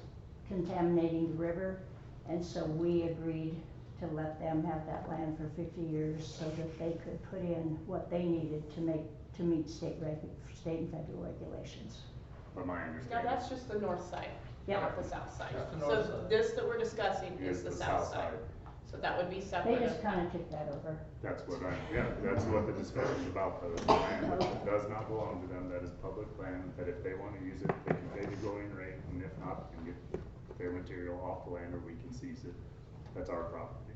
contaminating the river. And so we agreed to let them have that land for 50 years so that they could put in what they needed to meet state and federal regulations. But my Now, understanding. that's just the north side, Yep. not the south side. Just the north So side. this that we're discussing is the south side. So that would be They separate. just kind of took that over. That's what that's what the discussion's about, though. It's land that does not belong to them, that is public land, that if they want to use it, they can pay the going rate, and if not, they can get their material off the land, or we can seize it. That's our property.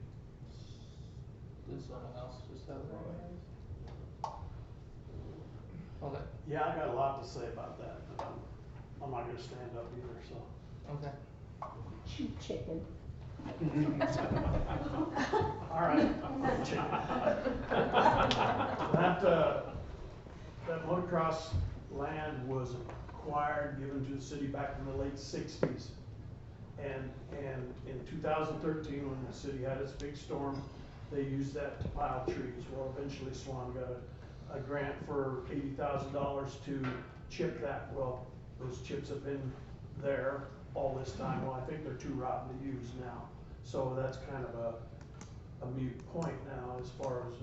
Does someone else just have a Okay. Yeah, I got a lot to say about that, but I'm not gonna stand up either, so. Okay. Cheap chicken. All right. That motocross land was acquired, given to the city back in the late 60s. And in 2013, when the city had its big storm, they used that to pile trees. Well, eventually Swan got a grant for $80,000 to chip that. Well, those chips have been there all this time. Well, I think they're too rotten to use now. So that's kind of a moot point now as far as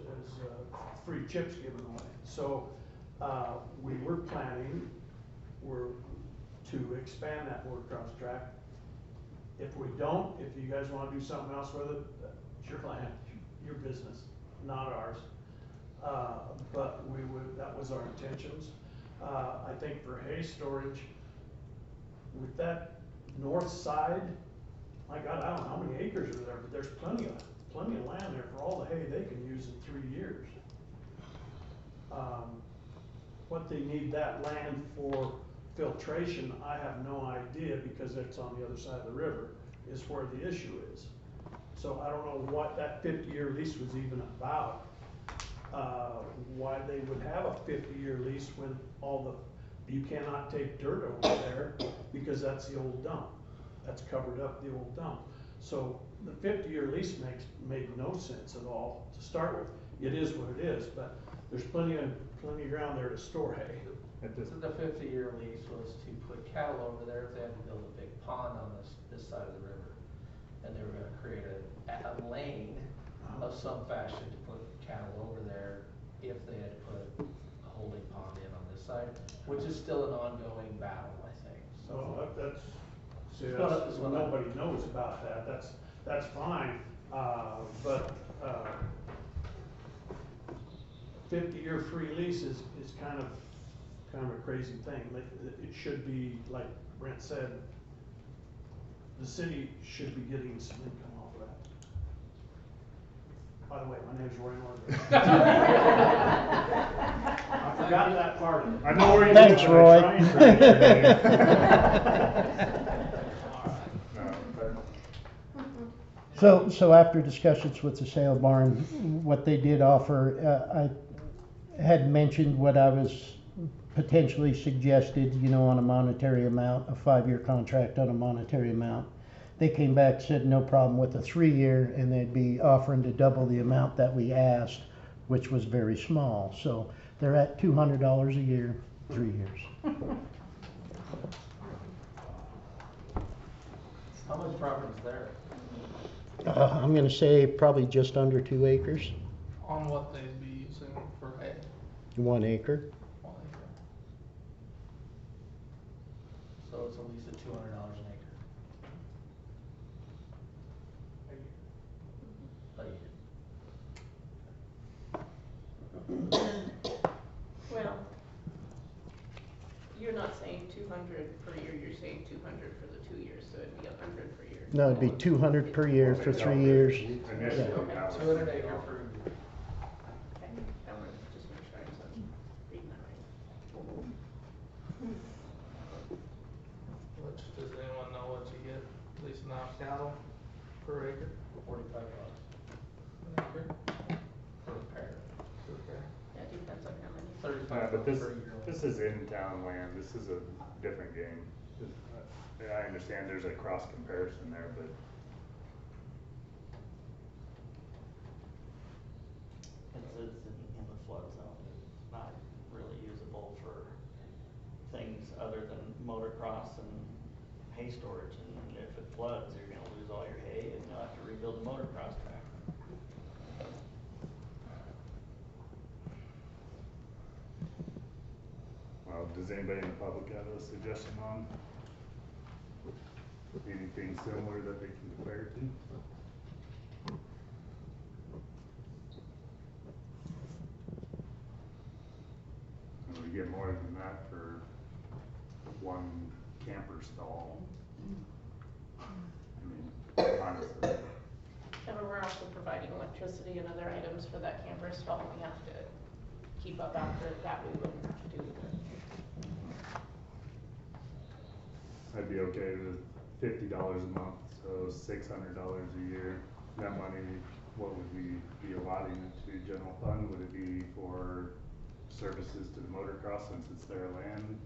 free chips given away. So we were planning to expand that motocross track. If we don't, if you guys want to do something else with it, it's your land, your business, not ours. But that was our intentions. I think for hay storage, with that north side, my God, I don't know how many acres are there, but there's plenty of land there for all the hay they can use in 3 years. What they need that land for filtration, I have no idea, because it's on the other side of the river, is where the issue is. So I don't know what that 50-year lease was even about. why they would have a 50-year lease when you cannot take dirt over there because that's the old dump. That's covered up the old dump. So the 50-year lease made no sense at all to start with. It is what it is, but there's plenty of ground there to store hay. So the 50-year lease was to put cattle over there if they had to build a big pond on this side of the river. And they were gonna create a lane of some fashion to put cattle over there if they had to put a holding pond in on this side, which is still an ongoing battle, I think. So So that's nobody knows about that. That's fine, but 50-year free lease is kind of a crazy thing. Like, it should be, like Brent said, the city should be getting some income off of that. By the way, my name's Roy Northern. I forgot that part of it. I know where you Thanks, live, Roy. I'm trying to forget your name. No, but So after discussions with the sale barn, what they did offer, I had mentioned what I was potentially suggested, on a monetary amount, a 5-year contract on a monetary amount. They came back, said no problem with a 3-year, and they'd be offering to double the amount that we asked, which was very small. So they're at $200 a year, 3 years. how much property is there? I'm gonna say probably just under 2 acres, On what they'd be using for hay. 1 acre. 1 acre. So it's at least at $200 an acre. A year. Well, you're not saying 200 per year, you're saying 200 for the 2 years, so it'd be 100 per year. No, it'd be 200 per year for 3 years. initially, Okay. that was 200 acre for Okay, I wanted to just make sure I was reading that right. Which, does anyone know what you get leasing out cattle per acre? $45 An acre? per pair. Okay. Yeah, it depends on how many. Yeah, $35 but per year. this is in town land, this is a different game. I understand there's a cross comparison there, but It's in the flood zone, it's not really usable for things other than motocross and hay storage, and if it floods, you're gonna lose all your hay and you'll have to rebuild a motocross track. well, does anybody in the public have a suggestion on anything similar that they can compare to? And we get more than that for one camper stall. I mean, honestly. And we're also providing electricity and other items for that camper stall, we have to keep up after that, we wouldn't have to do that. I'd be okay with $50 a month, so $600 a year. That money, what would we be allotting it to general fund? Would it be for services to the motocross since it's their land?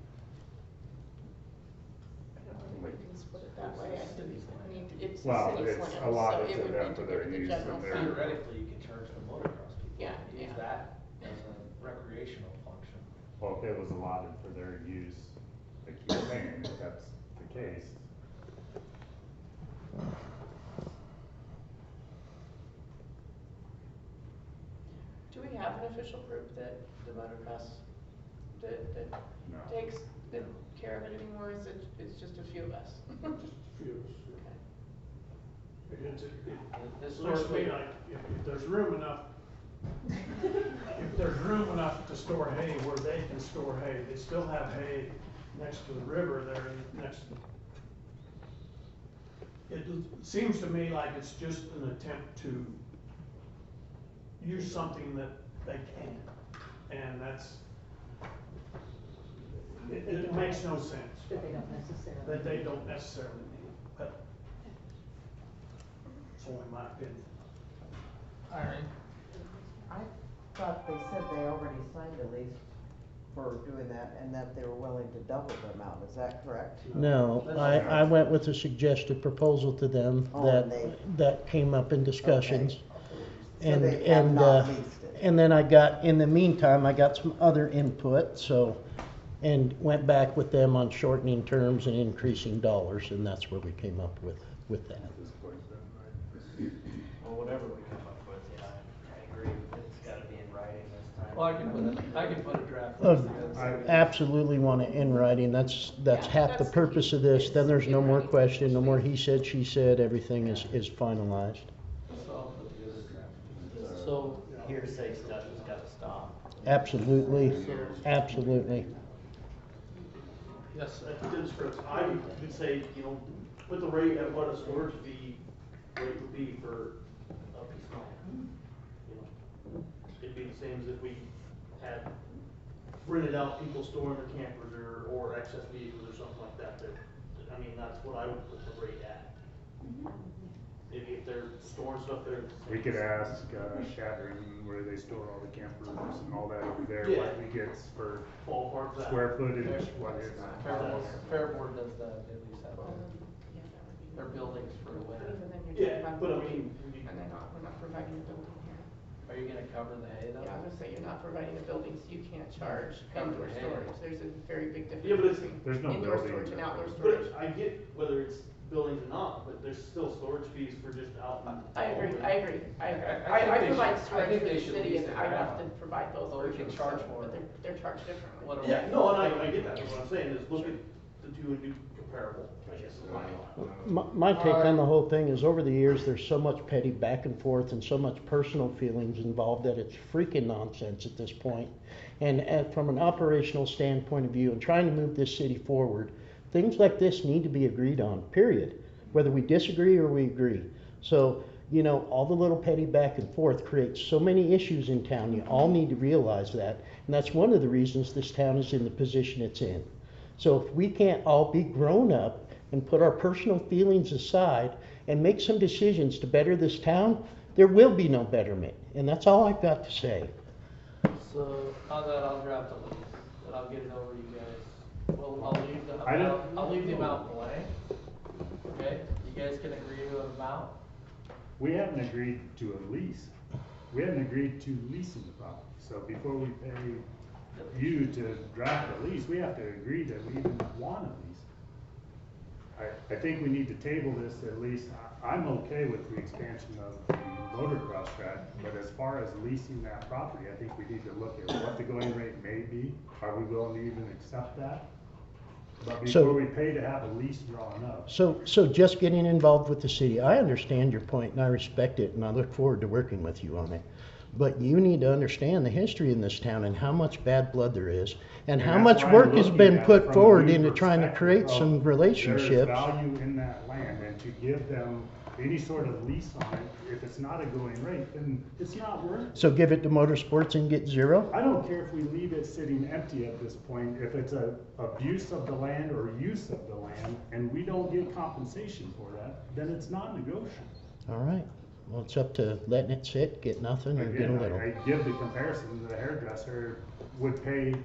I don't know if we can split it that way, I mean, it's the Well, city's it's land, so allotted it to would them need to for go their to the use general and their- fund. Theoretically, you could charge the motocross people. Yeah, Use yeah. that as a recreational function. Well, if it was allotted for their use, I keep saying if that's the case. Do we have an official group that the motocross, that No. takes good care of it anymore, is it, it's just a few of us? Few of us. This It looks to me like if there's room enough, if there's room enough to store hay where they can store hay, they still have hay next to the river there, next. It seems to me like it's just an attempt to use something that they can, and that's, it makes no sense. That they don't necessarily. That they don't necessarily need, but it's only my opinion. Irene? thought they said they already signed a lease for doing that and that they were willing to double the amount, is that correct? No, I went with a suggested proposal to them Oh, that, and they- that came up in discussions. So And, they have and, not leased it. and then in the meantime, I got some other input, so, and went back with them on shortening terms and increasing dollars, and that's where we came up with that. Well, whatever we come up with, yeah, I agree, it's gotta be in writing this time. Well, I can put a draft. I absolutely want it in writing, that's half the purpose of this, then there's no more question, no more he said, she said, everything is finalized. So, Hearsay stuff has gotta stop. Absolutely, absolutely. yes, sir. At the description, I would say, you know, put the rate at what a storage fee rate would be for a piece of land. You know, it'd be the same as if we had rented out people storing their campers or excess vehicles or something like that, I mean, that's what I would put the rate at. If they're storing stuff there. We could ask, Shattering where they store all the campers and all that over there, Yeah. what we get for Ballpark that. square footage, what is. Fairboard does that, they lease out their buildings for a winter. Even then you're talking Yeah, about but I building, mean, and we're not providing a building here. Are you gonna cover the hay though? Yeah, I was gonna say, you're not providing a building, so you can't charge Cover indoor the hay. storage, there's a very big Yeah, but difference it's- between There's no indoor building. storage and outdoor storage. But I get whether it's buildings or not, but there's still storage fees for just out and. I agree. I I think they provide should- I storage think for they the should city, lease and it I have out. to provide both Well, we can versions, charge so- more. but they're charged differently. What are Yeah, no, and I get that, but what I'm saying is look at the two and do comparable, I guess is my. My take on the whole thing is over the years, there's so much petty back and forth and so much personal feelings involved that it's freaking nonsense at this point. And from an operational standpoint of view and trying to move this city forward, things like this need to be agreed on, period. Whether we disagree or we agree. So, you know, all the little petty back and forth creates so many issues in town. You all need to realize that. And that's one of the reasons this town is in the position it's in. So if we can't all be grown up and put our personal feelings aside and make some decisions to better this town, there will be no betterment. And that's all I've got to say. So, On that, I'll draft a lease, and I'll get it over to you guys. Well, I don't- I'll leave the amount blank, okay? You guys can agree to an amount? We haven't agreed to a lease. We haven't agreed to leasing the property. So before we pay you to draft a lease, we have to agree that we even want a lease. I think we need to table this at least. I'm okay with the expansion of the motocross track, but as far as leasing that property, I think we need to look at what the going rate may be. Are we willing to even accept that? But So- before we pay to have a lease drawn up. So just getting involved with the city, I understand your point and I respect it and I look forward to working with you on it. But you need to understand the history in this town and how much bad blood there is and how that's much why I'm work has looking been at it put from a forward new into trying to create perspective some of relationships. There's value in that land, and to give them any sort of lease on it, if it's not a going rate, then it's not worth it. So give it to motorsports and get zero? I don't care if we leave it sitting empty at this point, if it's a abuse of the land or use of the land, and we don't get compensation for that, then it's non-negotiable. All right. Well, it's up to letting it sit, get nothing, or get a Again, little. I give the comparison, the hairdresser would pay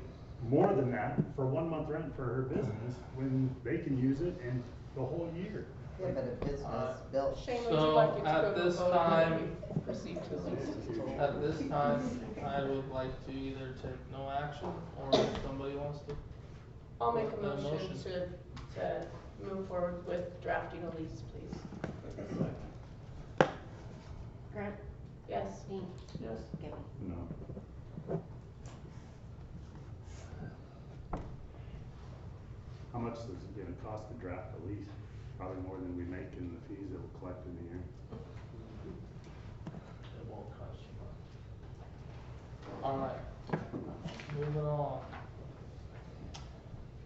more than that for 1 month rent for her business when they can use it in the whole year. Yeah, but a business built. Shane, would you So, like it to at go to a this vote time- and we proceed to lease? at this time, I would like to either take no action, or if somebody wants to. I'll make a A motion motion. to move forward with drafting a lease, please. Grant, Yes. Dean, Yes. Gabby. No. How much is it gonna cost to draft a lease? Probably more than we make in the fees that we'll collect in the year. It won't cost you much. Alright, moving on.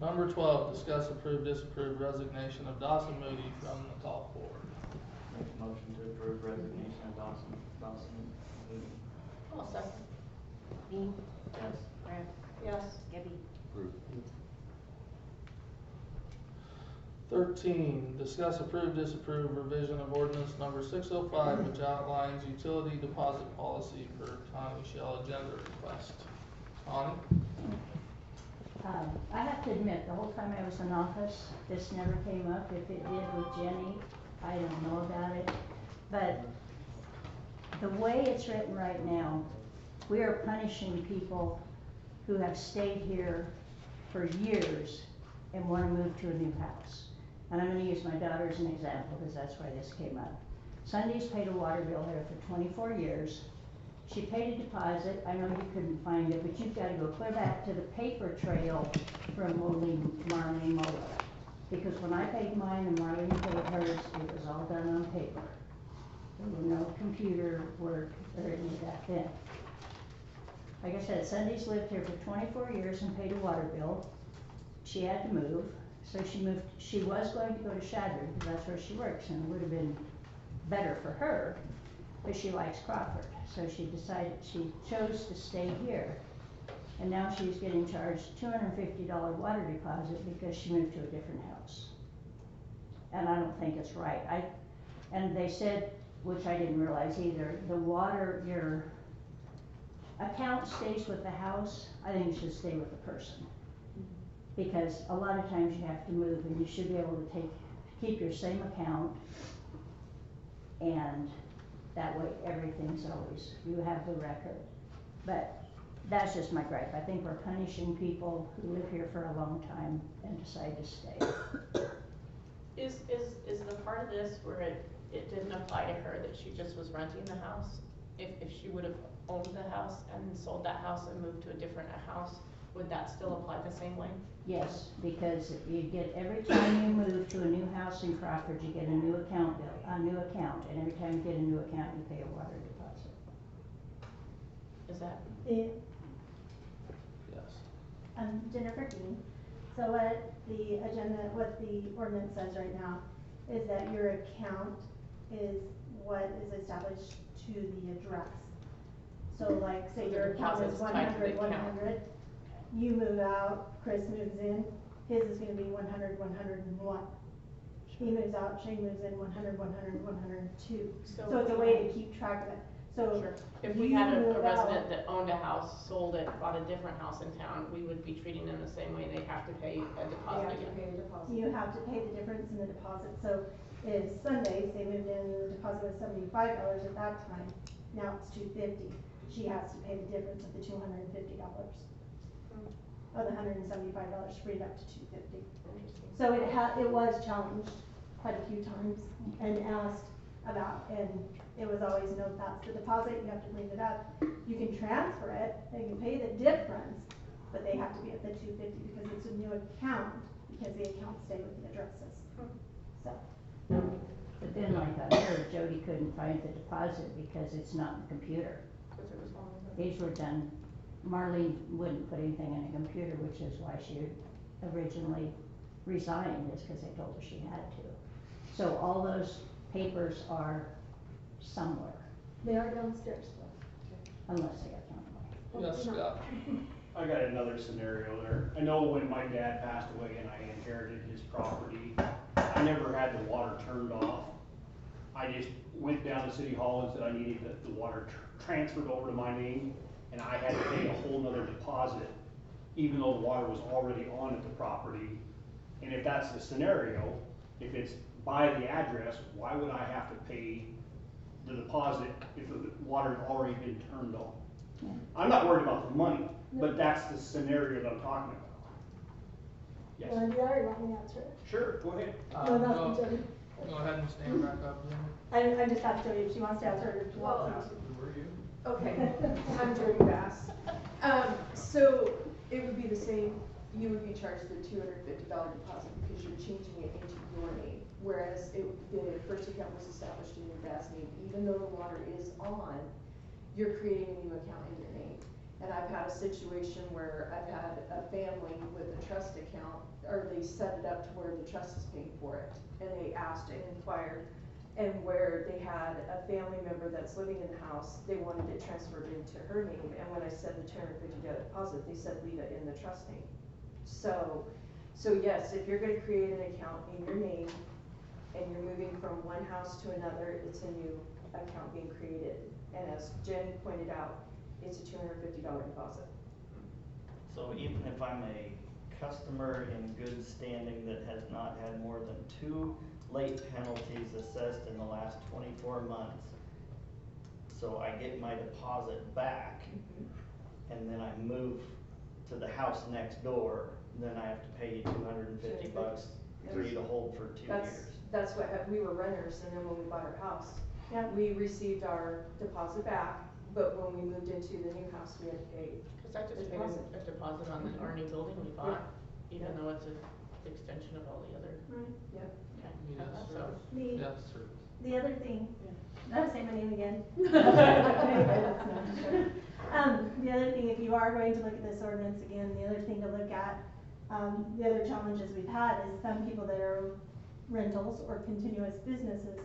Number 12, discuss approve, disapprove resignation of Dawson Moody from the golf board. Make a motion to approve resignation of Dawson Moody. I'll second. Dean, Yes. Grant, Yes. Gabby. 13, discuss approve, disapprove revision of ordinance number 605, which outlines utility deposit policy per Connie Shell agenda request. Connie? I have to admit, the whole time I was in office, this never came up. If it did with Jenny, I don't know about it. But the way it's written right now, we are punishing people who have stayed here for years and want to move to a new house. And I'm gonna use my daughter as an example, because that's why this came up. Sunday's paid a water bill here for 24 years. She paid a deposit. I know you couldn't find it, but you've gotta go clear back to the paper trail from Marlene Muller. Because when I paid mine and Marlene paid hers, it was all done on paper. There were no computer work or any of that then. Like I said, Sunday's lived here for 24 years and paid a water bill. She had to move, so she moved. She was going to go to Shadron, because that's where she works, and it would have been better for her, but she likes Crawford. So she chose to stay here. And now she's getting charged $250 water deposit because she moved to a different house. And I don't think it's right. And they said, which I didn't realize either, the water, your account stays with the house. I think it should stay with the person. Because a lot of times you have to move, and you should be able to keep your same account, and that way everything's always, you have the record. But that's just my gripe. I think we're punishing people who live here for a long time and decide to stay. Is the part of this where it didn't apply to her, that she just was renting the house? If she would have owned the house and sold that house and moved to a different house, would that still apply the same way? Yes, because you get, every time you move to a new house in Crawford, you get a new account bill, and every time you get a new account, you pay a water deposit. Is that? Yeah. Yes. I'm Jennifer Dean. So what the ordinance says right now is that your account is what is established to the address. So like, say your account is 100, 100, you move out, Chris moves in, his is gonna be 100, 101. He moves out, Shane moves in, 100, 100, 102. So it's a way to keep track of it. So sure. If we had a resident that owned a house, sold it, bought a different house in town, we would be treating them the same way. They have to pay a deposit again. You have to pay the difference in the deposit. So if Sundays, they moved in, the deposit was $75 at that time, now it's $250. She has to pay the difference of the $250. Of the $175 freed up to $250. So it was challenged quite a few times and asked about, and it was always, no, that's the deposit, you have to clean it up. You can transfer it, they can pay the difference, but they have to be at the $250 because it's a new account, because the accounts stay with the addresses. So. But then like I heard, Jody couldn't find the deposit because it's not in the computer. These were done, Marlene wouldn't put anything in a computer, which is why she originally resigned, is because they told her she had to. So all those papers are somewhere. They are downstairs though. Unless they got thrown away. Yes, Scott. I got another scenario there. I know when my dad passed away and I inherited his property, I never had the water turned off. I just went down to City Hall and said I needed the water transferred over to my name, and I had to pay a whole nother deposit, even though the water was already on at the property. And if that's the scenario, if it's by the address, why would I have to pay the deposit if the water had already been turned on? Yeah. I'm not worried about the money, but that's the scenario that I'm talking about. Yes. You want to do that, or you want me to answer it? Sure, go ahead. No, that's Jody. Go ahead and stand back up, Jimmy. I just asked Jody if she wants to answer it or if she wants me to. Who are you? Okay, I'm Jody Bass. So it would be the same, you would be charged the $250 deposit because you're changing it into your name. Whereas the first account was established in your dad's name, even though the water is on, you're creating a new account in your name. And I've had a situation where I've had a family with a trust account, or they set it up to where the trust is paying for it. And they asked and inquired, and where they had a family member that's living in the house, they wanted it transferred into her name. And when I said the $250 deposit, they said leave it in the trust name. So So yes, if you're gonna create an account in your name and you're moving from one house to another, it's a new account being created. And as Jen pointed out, it's a $250 deposit. So even if I'm a customer in good standing that has not had more than 2 late penalties assessed in the last 24 months, so I get my deposit back, and then I move to the house next door, then I have to pay you $250 for you to hold for 2 years. That's what, we were renters, and then when we bought our house, we received our deposit back, but when we moved into the new house, we had to pay. Cause I just paid a deposit on our new building we bought, even though it's an extension of all the other. Right. Yep. Okay. The, the other thing, don't say my name again. The other thing, if you are going to look at this ordinance again, the other thing to look at, the other challenges we've had is some people that are rentals or continuous businesses,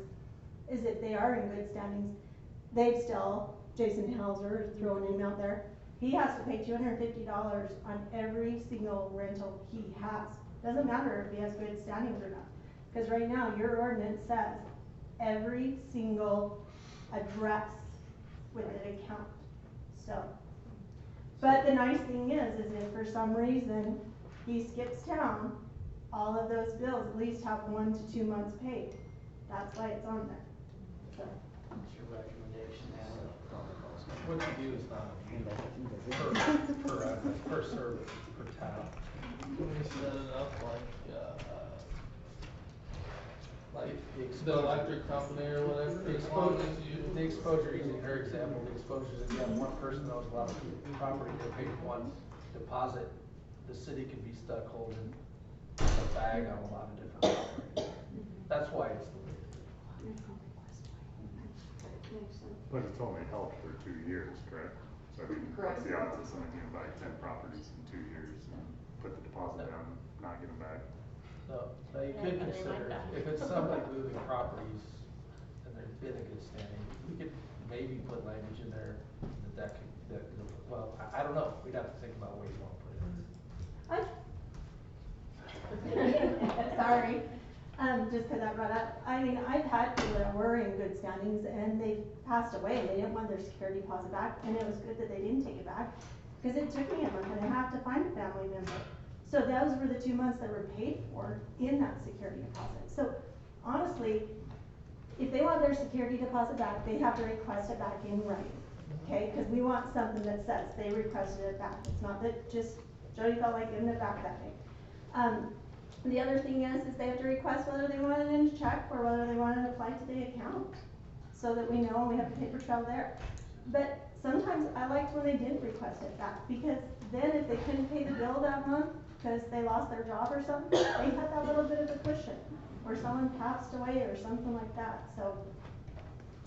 is if they are in good standings, they've still, Jason Hauser, throwing him out there, he has to pay $250 on every single rental he has. Doesn't matter if he has good standings or not. Because right now, your ordinance says every single address with an account, so. But the nice thing is if for some reason he skips town, all of those bills at least have 1 to 2 months paid. That's why it's on there, so. What's your recommendation, Alan? What you do is not per service, per town. Can we set it up like the electric company or whatever? The exposure, using her example, the exposure is you have one person that owns a lot of property, they pay one deposit, the city can be stuck holding a bag on a lot of different properties. That's why it's the way it is. But it's only held for 2 years, correct? So I mean, what's the odds of someone can buy 10 properties in 2 years and put the deposit down, not get them back? So, you could consider, if it's somebody moving properties and they're in a good standing, we could maybe put language in there that well, I don't know, we'd have to think about ways you want to put it in. Sorry, just cause I brought up, I mean, I've had people that were in good standings and they passed away, they didn't want their security deposit back, and it was good that they didn't take it back, cause it took me a month and a half to find a family member. So those were the 2 months that were paid for in that security deposit. So honestly, if they want their security deposit back, they have to request it back in writing, okay? Cause we want something that says they requested it back. It's not that just Jody felt like giving it back that day. The other thing is they have to request whether they want it in a check or whether they want it applied to the account, so that we know we have the paper trail there. But sometimes I liked when they didn't request it back, because then if they couldn't pay the bill that month because they lost their job or something, they had that little bit of a cushion, or someone passed away or something like that. So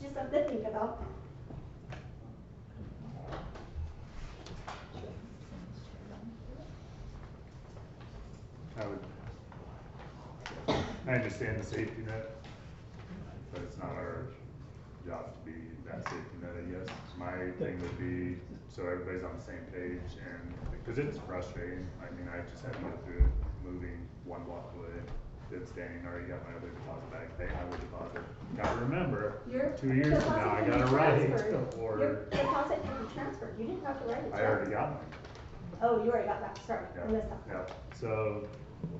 just something to think about. I understand the safety net, but it's not our job to be that safety net, I guess. My thing would be, so everybody's on the same page, and, because it's frustrating, I mean, I just had to go through it, moving 1 block away, good standing, already got my other deposit back, pay my other deposit. Gotta remember, Your 2 years from now, I gotta write, or. Your deposit can be transferred, you didn't have to write it. I already got mine. Oh, you already got that, sorry, I Yeah, missed that. yeah. So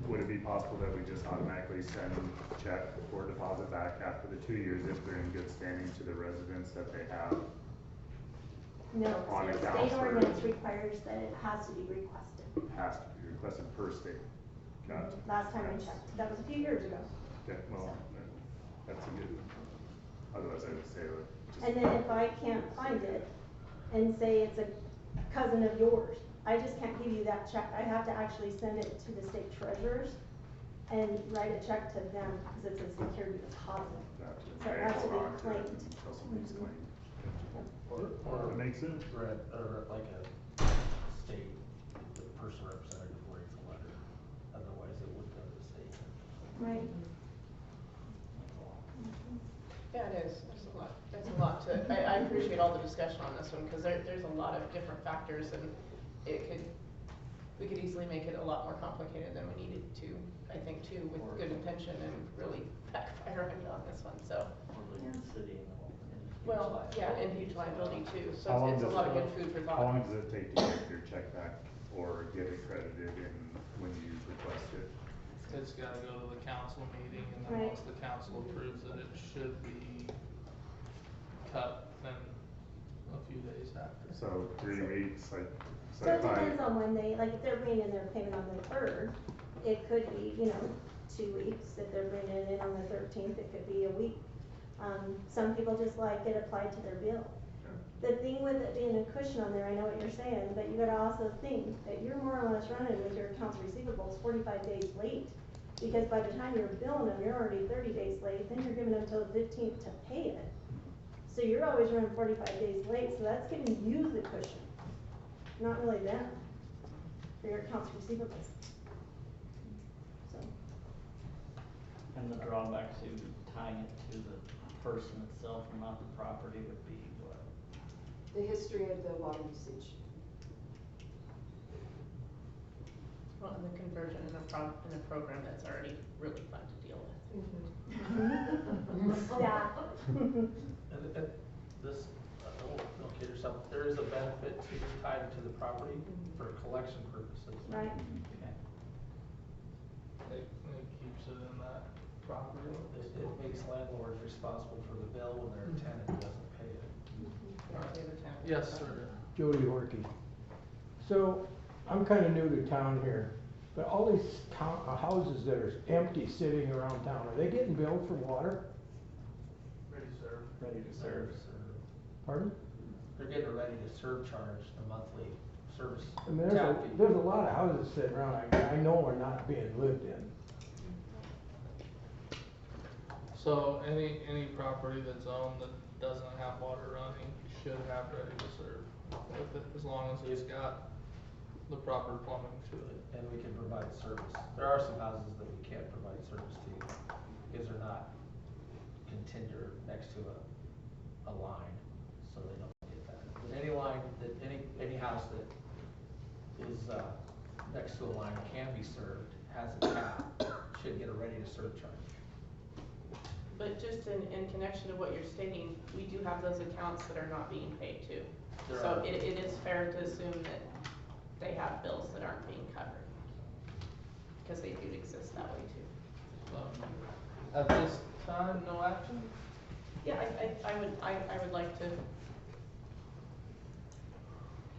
would it be possible that we just automatically send a check for deposit back after the 2 years if they're in good standing to the residents that they have? No, On the account state for- ordinance requires that it has to be requested. Has to be requested per state. Gotcha. Last time I checked, that was a few years ago. Okay, well, that's a good, otherwise I would say just. And then if I can't find it and say it's a cousin of yours, I just can't give you that check. I have to actually send it to the state treasurers and write a check to them because it's a security deposit. Gotcha. So it has to Hold on be to it claimed. until somebody's claimed. Or That makes sense. or like a state, the person representative writes a letter, otherwise it would go to the state. Right. Yeah, it is, there's a lot, I appreciate all the discussion on this one, because there's a lot of different factors, and it could, we could easily make it a lot more complicated than we needed to, I think too, with good intention and really backfiring on this one, so. Or leaving the city in the hole. Well, yeah, and huge liability too, How so long it's a does lot of it- good food for thought. How long does it take to get your check back or get it credited in when you request it? It's gotta go to the council meeting, and then Right. once the council approves it, it should be cut then a few days after. So 3 weeks, like, So it depends on when they, like, if they're bringing in their payment on the 3rd, it could be, 2 weeks. If they're bringing it in on the 13th, it could be a week. Some people just like it applied to their bill. The thing with it being a cushion on there, I know what you're saying, but you gotta also think that you're more or less running with your accounts receivables 45 days late. Because by the time you're billing them, you're already 30 days late, then you're giving them till the 15th to pay it. So you're always running 45 days late, so that's giving you the cushion, not really them, for your accounts receivables. So, And the drawback to tying it to the person itself and not the property would be what? The history of the water usage. Well, and the conversion in a program that's already really fun to deal with. yeah. And this, don't kid yourself, there is a benefit to tying it to the property for collection purposes. Right. Okay. It keeps it in that property. It makes landlords responsible for the bill when their tenant doesn't pay it. Yes, sir. Jody Horky. So, I'm kinda new to town here, but all these houses that are empty sitting around town, are they getting billed for water? Ready to serve. Ready to serve. Pardon? They're getting a ready to serve charge, a monthly service I mean, tap fee. there's a lot of houses sitting around, I know are not being lived in. So any property that's owned that doesn't have water running should have ready to serve with it, as long as it's got the proper plumbing to it. And we can provide service. There are some houses that we can't provide service to, because they're not continued next to a line, so they don't get that. But any line, any house that is, next to a line can be served, has a tap, should get a ready to serve charge. But just in connection to what you're stating, we do have those accounts that are not being paid too. There So are. it is fair to assume that they have bills that aren't being covered. Because they do exist that way too. At this time, no action? Yeah, I would like to,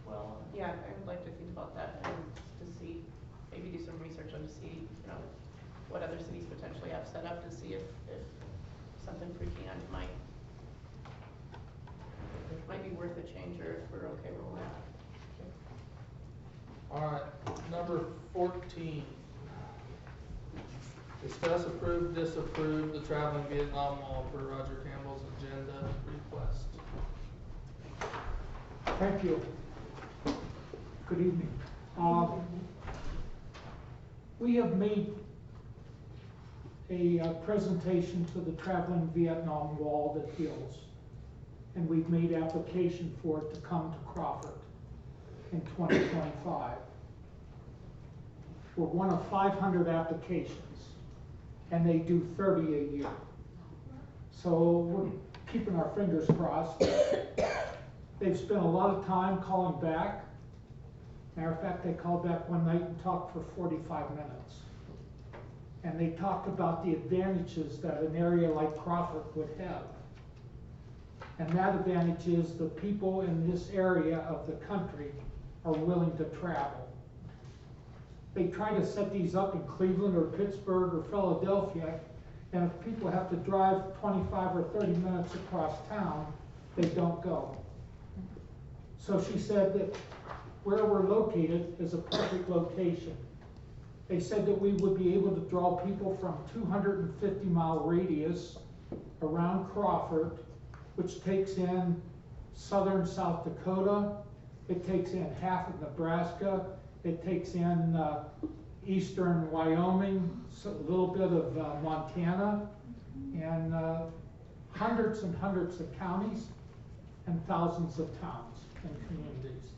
well, yeah, I would like to think about that and to see, maybe do some research on to see, what other cities potentially have set up to see if something freaking out might be worth a change, or if we're okay with that. Alright, number 14. Discuss, approve, disapprove the traveling Vietnam Mall per Roger Campbell's agenda request. Thank you. Good evening. We have made a presentation to the traveling Vietnam Wall that heals. And we've made application for it to come to Crawford in 2025. We're one of 500 applications, and they do 30 a year. So we're keeping our fingers crossed. They've spent a lot of time calling back. Matter of fact, they called back one night and talked for 45 minutes. And they talked about the advantages that an area like Crawford would have. And that advantage is the people in this area of the country are willing to travel. They try to set these up in Cleveland or Pittsburgh or Philadelphia, and if people have to drive 25 or 30 minutes across town, they don't go. So she said that where we're located is a perfect location. They said that we would be able to draw people from 250-mile radius around Crawford, which takes in southern South Dakota, it takes in half of Nebraska, it takes in eastern Wyoming, a little bit of Montana, and hundreds and hundreds of counties and thousands of towns and communities.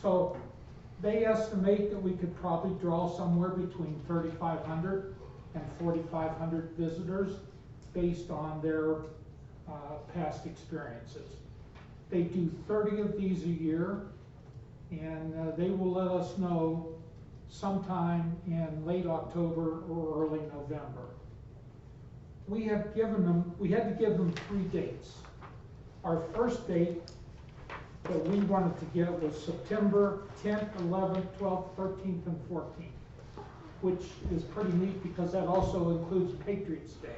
So They estimate that we could probably draw somewhere between 3,500 and 4,500 visitors based on their past experiences. They do 30 of these a year, and they will let us know sometime in late October or early November. We had to give them 3 dates. Our first date that we wanted to get was September 10th, 11th, 12th, 13th, and 14th, which is pretty neat because that also includes Patriots Day.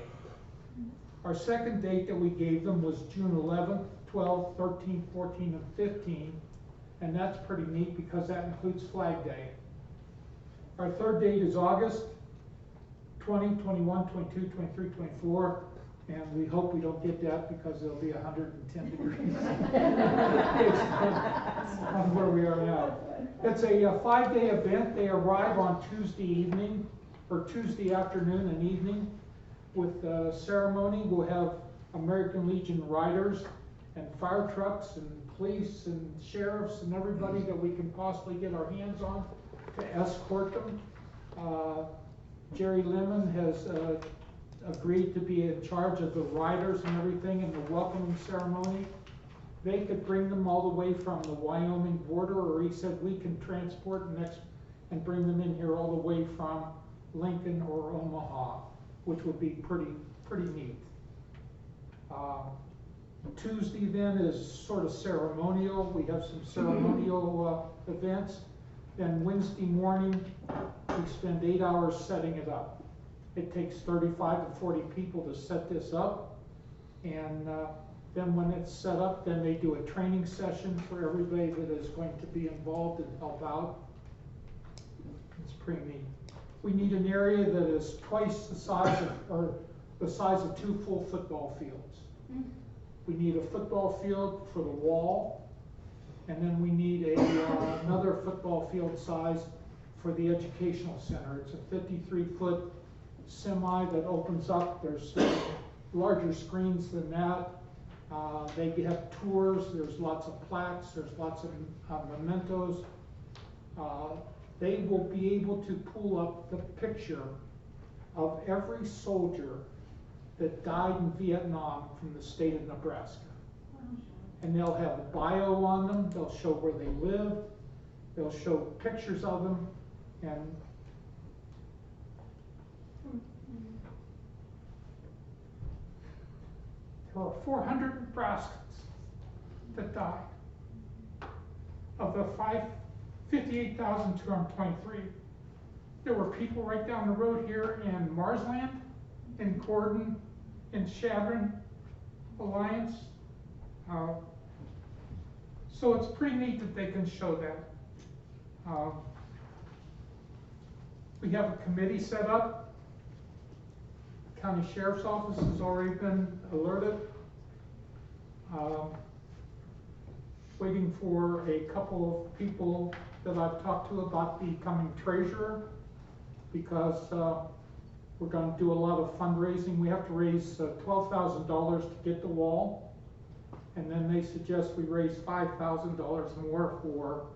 Our second date that we gave them was June 11th, 12th, 13th, 14th, and 15th, and that's pretty neat because that includes Flag Day. Our third date is August 20, 21, 22, 23, 24, and we hope we don't get that because it'll be 110 degrees on where we are now. It's a 5-day event. They arrive on Tuesday evening, or Tuesday afternoon and evening. With the ceremony, we'll have American Legion riders and fire trucks and police and sheriffs and everybody that we can possibly get our hands on to escort them. Jerry Lemon has agreed to be in charge of the riders and everything in the welcoming ceremony. They could bring them all the way from the Wyoming border, or he said we can transport and bring them in here all the way from Lincoln or Omaha, which would be pretty neat. Tuesday then is sort of ceremonial. We have some ceremonial events. Then Wednesday morning, we spend 8 hours setting it up. It takes 35 to 40 people to set this up. And then when it's set up, then they do a training session for everybody that is going to be involved and help out. It's pretty neat. We need an area that is twice the size of, or the size of 2 full football fields. We need a football field for the wall, and then we need another football field size for the educational center. It's a 53-foot semi that opens up. There's larger screens than that. They have tours. There's lots of plaques. There's lots of mementos. They will be able to pull up the picture of every soldier that died in Vietnam from the state of Nebraska. And they'll have a bio on them. They'll show where they lived. They'll show pictures of them. And there were 400 Nebraskans that died. Of the 58,223, there were people right down the road here in Marsland, in Gordon, in Chadron, Alliance. So it's pretty neat that they can show that. We have a committee set up. County Sheriff's Office has already been alerted. Waiting for a couple of people that I've talked to about becoming treasurer, because we're going to do a lot of fundraising. We have to raise $12,000 to get the wall, and then they suggest we raise $5,000 more for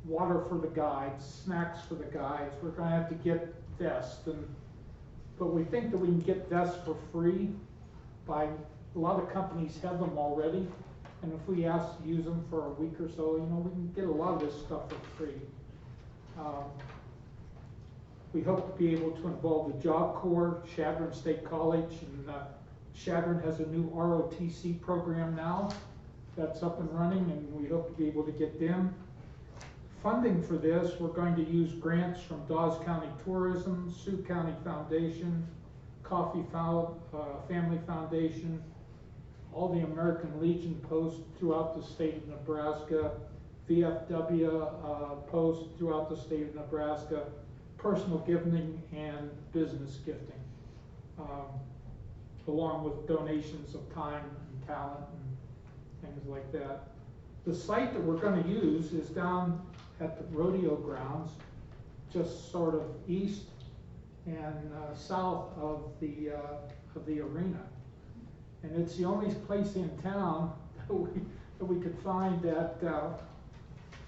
water for the guides, snacks for the guides. We're going to have to get vests, but we think that we can get vests for free. By a lot of companies have them already, and if we ask to use them for a week or so, we can get a lot of this stuff for free. We hope to be able to involve the Job Corps, Chadron State College, and Chadron has a new ROTC program now that's up and running, and we hope to be able to get them. Funding for this, we're going to use grants from Dawes County Tourism, Sioux County Foundation, Coffee Family Foundation, all the American Legion posts throughout the state of Nebraska, VFW posts throughout the state of Nebraska, personal giving and business gifting, along with donations of time and talent and things like that. The site that we're going to use is down at the rodeo grounds, just sort of east and south of the arena. And it's the only place in town that we could find that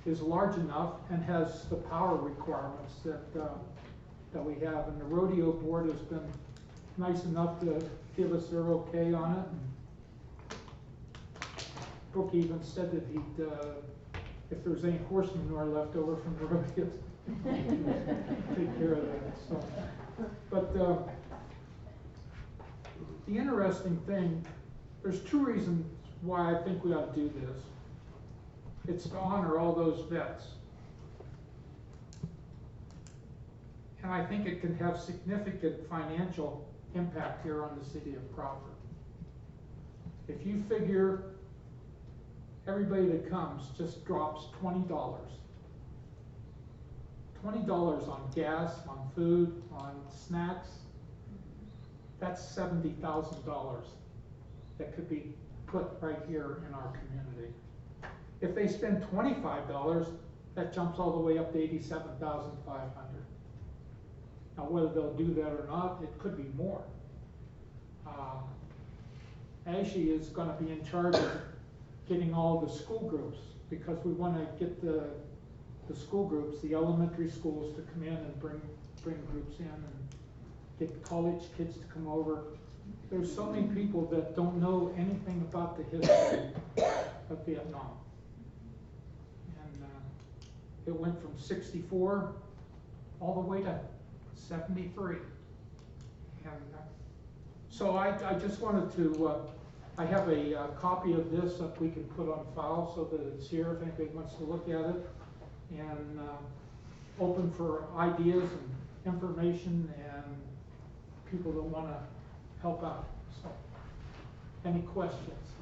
is large enough and has the power requirements that we have. And the rodeo board has been nice enough to give us their okay on it. Brooke even said that he'd, if there's any horse manure left over from the rodeo, take care of that, so. But, the interesting thing, there's two reasons why I think we ought to do this. It's to honor all those vets. And I think it can have significant financial impact here on the city of Crawford. If you figure everybody that comes just drops $20. $20 on gas, on food, on snacks, that's $70,000 that could be put right here in our community. If they spend $25, that jumps all the way up to $87,500. Now, whether they'll do that or not, it could be more. Ashley is going to be in charge of getting all the school groups, because we want to get the school groups, the elementary schools, to come in and bring groups in, and get college kids to come over. There's so many people that don't know anything about the history of Vietnam. And it went from 64 all the way to 73. And so I just wanted to, I have a copy of this that we can put on file so that it's here if anybody wants to look at it, and open for ideas and information and people that want to help out. So, any questions?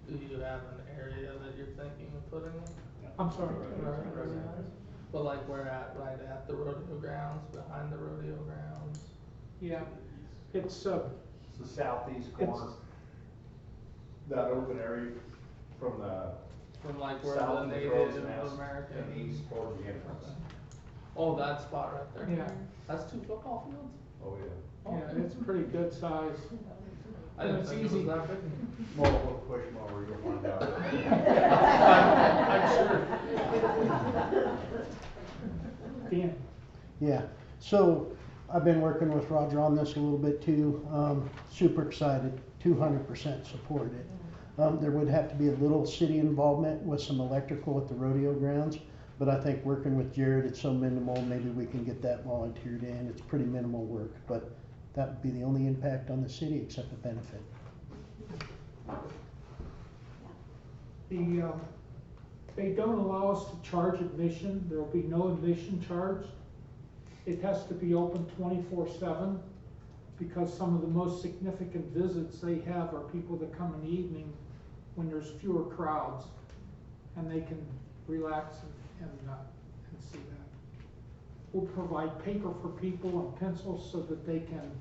Do you have an area that you're thinking of putting them? I'm sorry. But like we're at, right at the rodeo grounds, behind the rodeo grounds? Yeah, it's the southeast corner. That open area from like where south the of the Native crow's nest American. and east toward the entrance. Oh, that spot right there? Yeah. That's 2 football fields? Oh, yeah. Yeah, it's pretty good size. I didn't It's think easy. it was that big. More of a push mower, you'll find out. I'm sure. Dan? Yeah, so I've been working with Roger on this a little bit too. Super excited, 200% support it. There would have to be a little city involvement with some electrical at the rodeo grounds, but I think working with Jared, it's so minimal, maybe we can get that volunteered in. It's pretty minimal work, but that would be the only impact on the city except the benefit. They don't allow us to charge admission. There will be no admission charge. It has to be open 24/7 because some of the most significant visits they have are people that come in the evening when there's fewer crowds, and they can relax and see that. We'll provide paper for people and pencils so that they can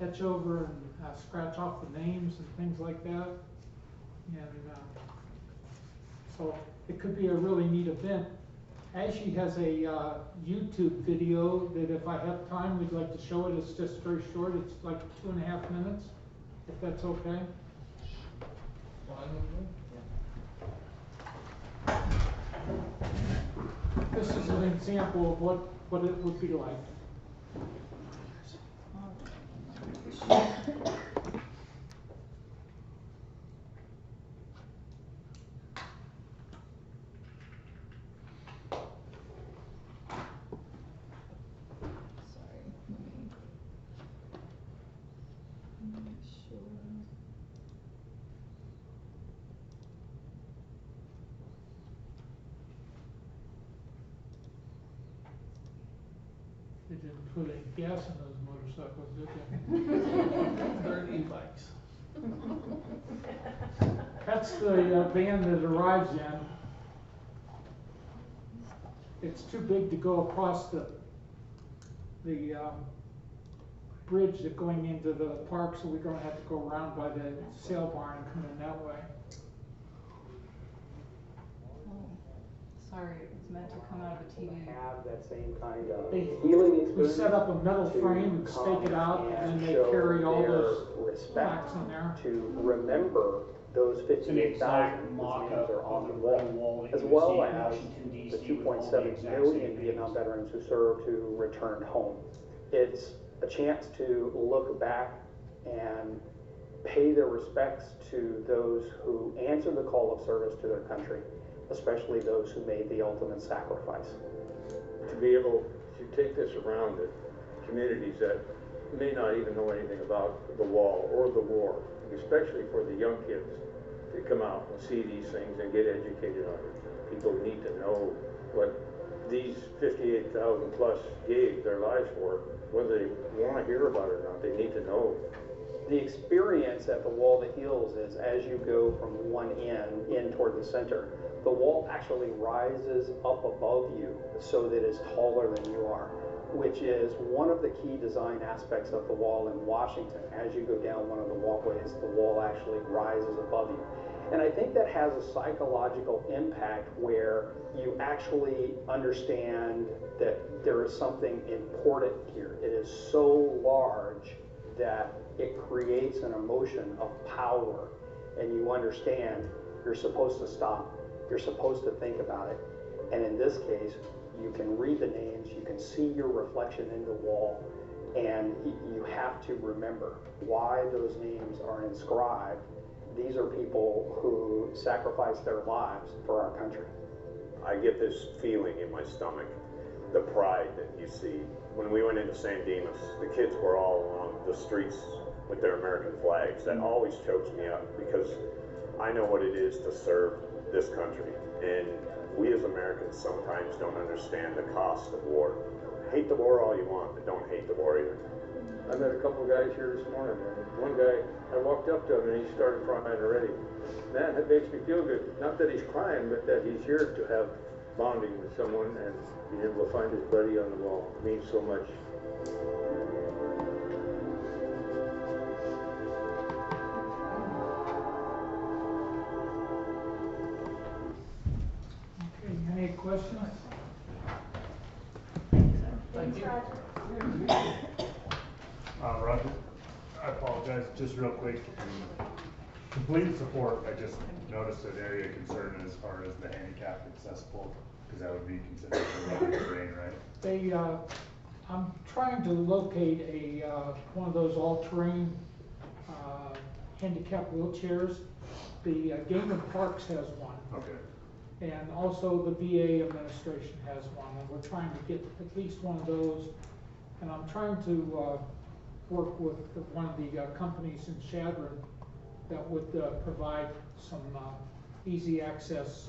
etch over and scratch off the names and things like that. And so it could be a really neat event. Ashley has a YouTube video that if I have time, we'd like to show it. It's just very short. It's like 2.5 minutes, if that's okay. This is an example of what it would be like. They didn't put any gas in those motorcycles, did they? They're e-bikes. That's the van that arrives in. It's too big to go across the bridge that going into the park, so we're gonna have to go around by the sale barn and come in that way. Sorry, it was meant to come out of a TV. Have that same kind of They, healing we experience. set up a metal to frame and come stake it out, and then they show carry all their those respect plaques in there. to remember those It's an 58,000, exact whose names mock-up are on of the the red wall, wall that as you would well see in as Washington the DC two with all point the seven exact million same Vietnam names. veterans who served, who returned home. It's a chance to look back and pay their respects to those who answered the call of service to their country, especially those who made the ultimate sacrifice. To be able to take this around to communities that may not even know anything about the wall or the war, especially for the young kids to come out and see these things and get educated on it. People need to know what these 58,000 plus gave their lives for, whether they want to hear about it or not. They need to know. The experience at the Wall that Heals is as you go from one end in toward the center, the wall actually rises up above you so that it's taller than you are, which is one of the key design aspects of the wall in Washington. As you go down one of the walkways, the wall actually rises above you. And I think that has a psychological impact where you actually understand that there is something important here. It is so large that it creates an emotion of power, and you understand you're supposed to stop, you're supposed to think about it. And in this case, you can read the names, you can see your reflection in the wall, and you have to remember why those names are inscribed. These are people who sacrificed their lives for our country. I get this feeling in my stomach, the pride that you see. When we went into St. Demas, the kids were all along the streets with their American flags. That always chokes me up because I know what it is to serve this country. And we as Americans sometimes don't understand the cost of war. Hate the war all you want, but don't hate the war either. I met a couple of guys here this morning, and one guy, I walked up to him and he started crying already. Man, that makes me feel good. Not that he's crying, but that he's here to have bonding with someone and being able to find his buddy on the wall. It means so much. Okay, any questions? Thank you. Roger, I apologize, just real quick. Complete support, I just noticed an area of concern as far as the handicap accessible, because that would be considered a rugged terrain, right? They, I'm trying to locate a, one of those all-terrain, handicap wheelchairs. The Game of Parks has one. Okay. And also the VA administration has one, and we're trying to get at least one of those. And I'm trying to work with one of the companies in Chadron that would provide some easy access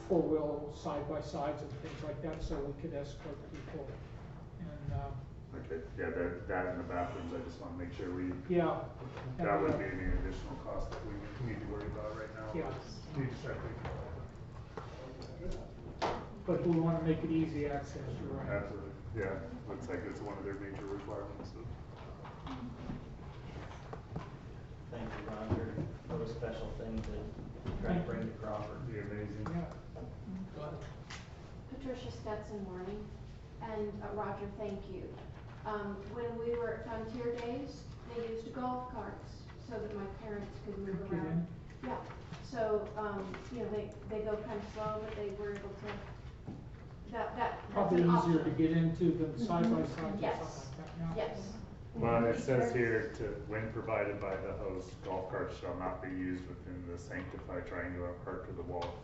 four-wheel side-by-sides and things like that, so we could escort people. And Okay, yeah, that in the bathrooms, I just want to make sure we. yeah, That would be any additional cost that we need to worry about right now. Yeah. Need to start thinking about but we want to make it easy access, you're that. right. Absolutely, yeah, looks like it's one of their major requirements. So. Thank you, Roger. What a special thing to try to bring to Crawford. Be amazing. Yeah. Go ahead. Patricia Stetson Morning, and Roger, thank you. When we were at Frontier Days, they used golf carts so that my parents could move Get in. around. Yeah, so, you know, they go kind of slow, but they were able to, that's Probably an easier to option. get into than side-by-side or Yes. something like that, yeah. Yes. Well, it says here to, when provided by the host, golf carts shall not be used within the sanctified triangular park to the wall.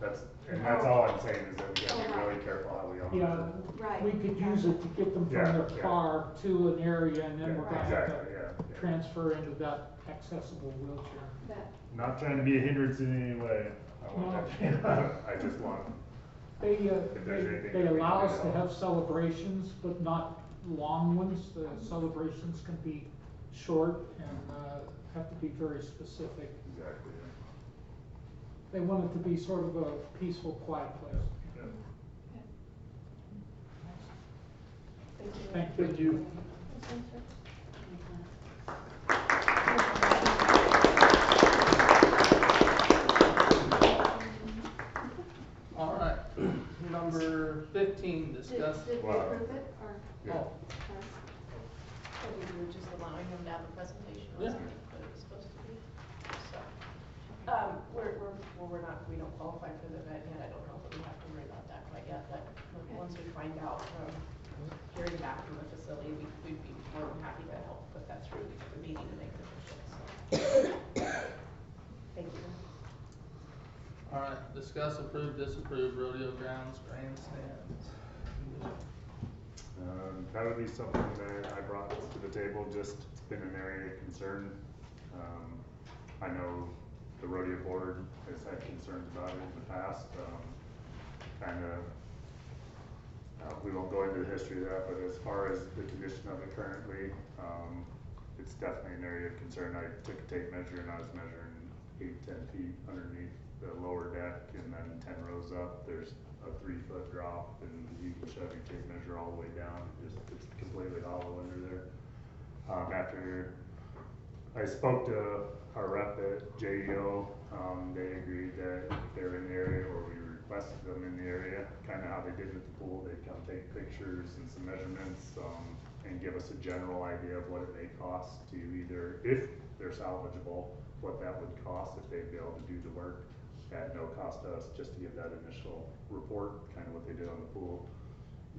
And that's all I'm saying is that we gotta be really careful how we own Yeah, Right. we could use it to get them from Yeah, their yeah. car to an area, and then Yeah, we're gonna have exactly, to yeah. transfer into that accessible wheelchair. Not trying to be a hindrance in any way. I want that. I just want, They, If there's anything they that we allow can us do to to have celebrations, but not long ones. The celebrations can be short and, have to be very specific. exactly, They want it to be sort of a peaceful, quiet place. yeah. Thank you. All right, number 15, discuss. Did we Wow. approve it, or? Yeah. Oh, So we were just allowing him to have a presentation, Yeah. wasn't it, what it was supposed to be? So, we don't qualify for the event yet, I don't know if we have to worry about that quite yet, but once we find out, hearing back from the facility, we'd be more than happy to help put that through the meeting and make it official, so. Thank you. Alright, discuss, approve, disapprove rodeo grounds, grandstands. That would be something that I brought to the table, just it's been an area of concern. I know the rodeo board has had concerns about it in the past, we won't go into the history of that, but as far as the condition of it currently, it's definitely an area of concern. I took a tape measure and I was measuring 8-10 feet underneath the lower deck, and then 10 rows up, there's a 3-foot drop, and you can shove your tape measure all the way down. It's completely hollow under there. After I spoke to our rep at JEO, they agreed that if they're in the area, or we requested them in the area, kind of how they did with the pool, they'd come take pictures and some measurements, and give us a general idea of what it may cost to either, if they're salvageable, what that would cost if they'd be able to do the work at no cost to us, just to give that initial report, kind of what they did on the pool.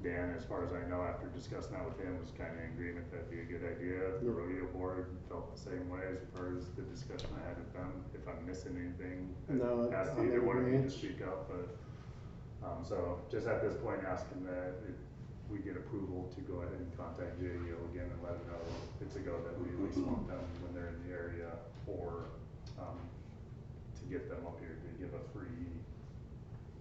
Dan, as far as I know, after discussing that with him, was kind of in agreement that'd be a good idea. The rodeo board felt the same way as far as the discussion I had with them. If I'm missing anything, No, ask I'm either in one of you to agreement. speak up, but, so just at this point, asking that if we get approval to go ahead and contact JEO again and let them know it's a go, that we at least want them when they're in the area, or, to get them up here to give a free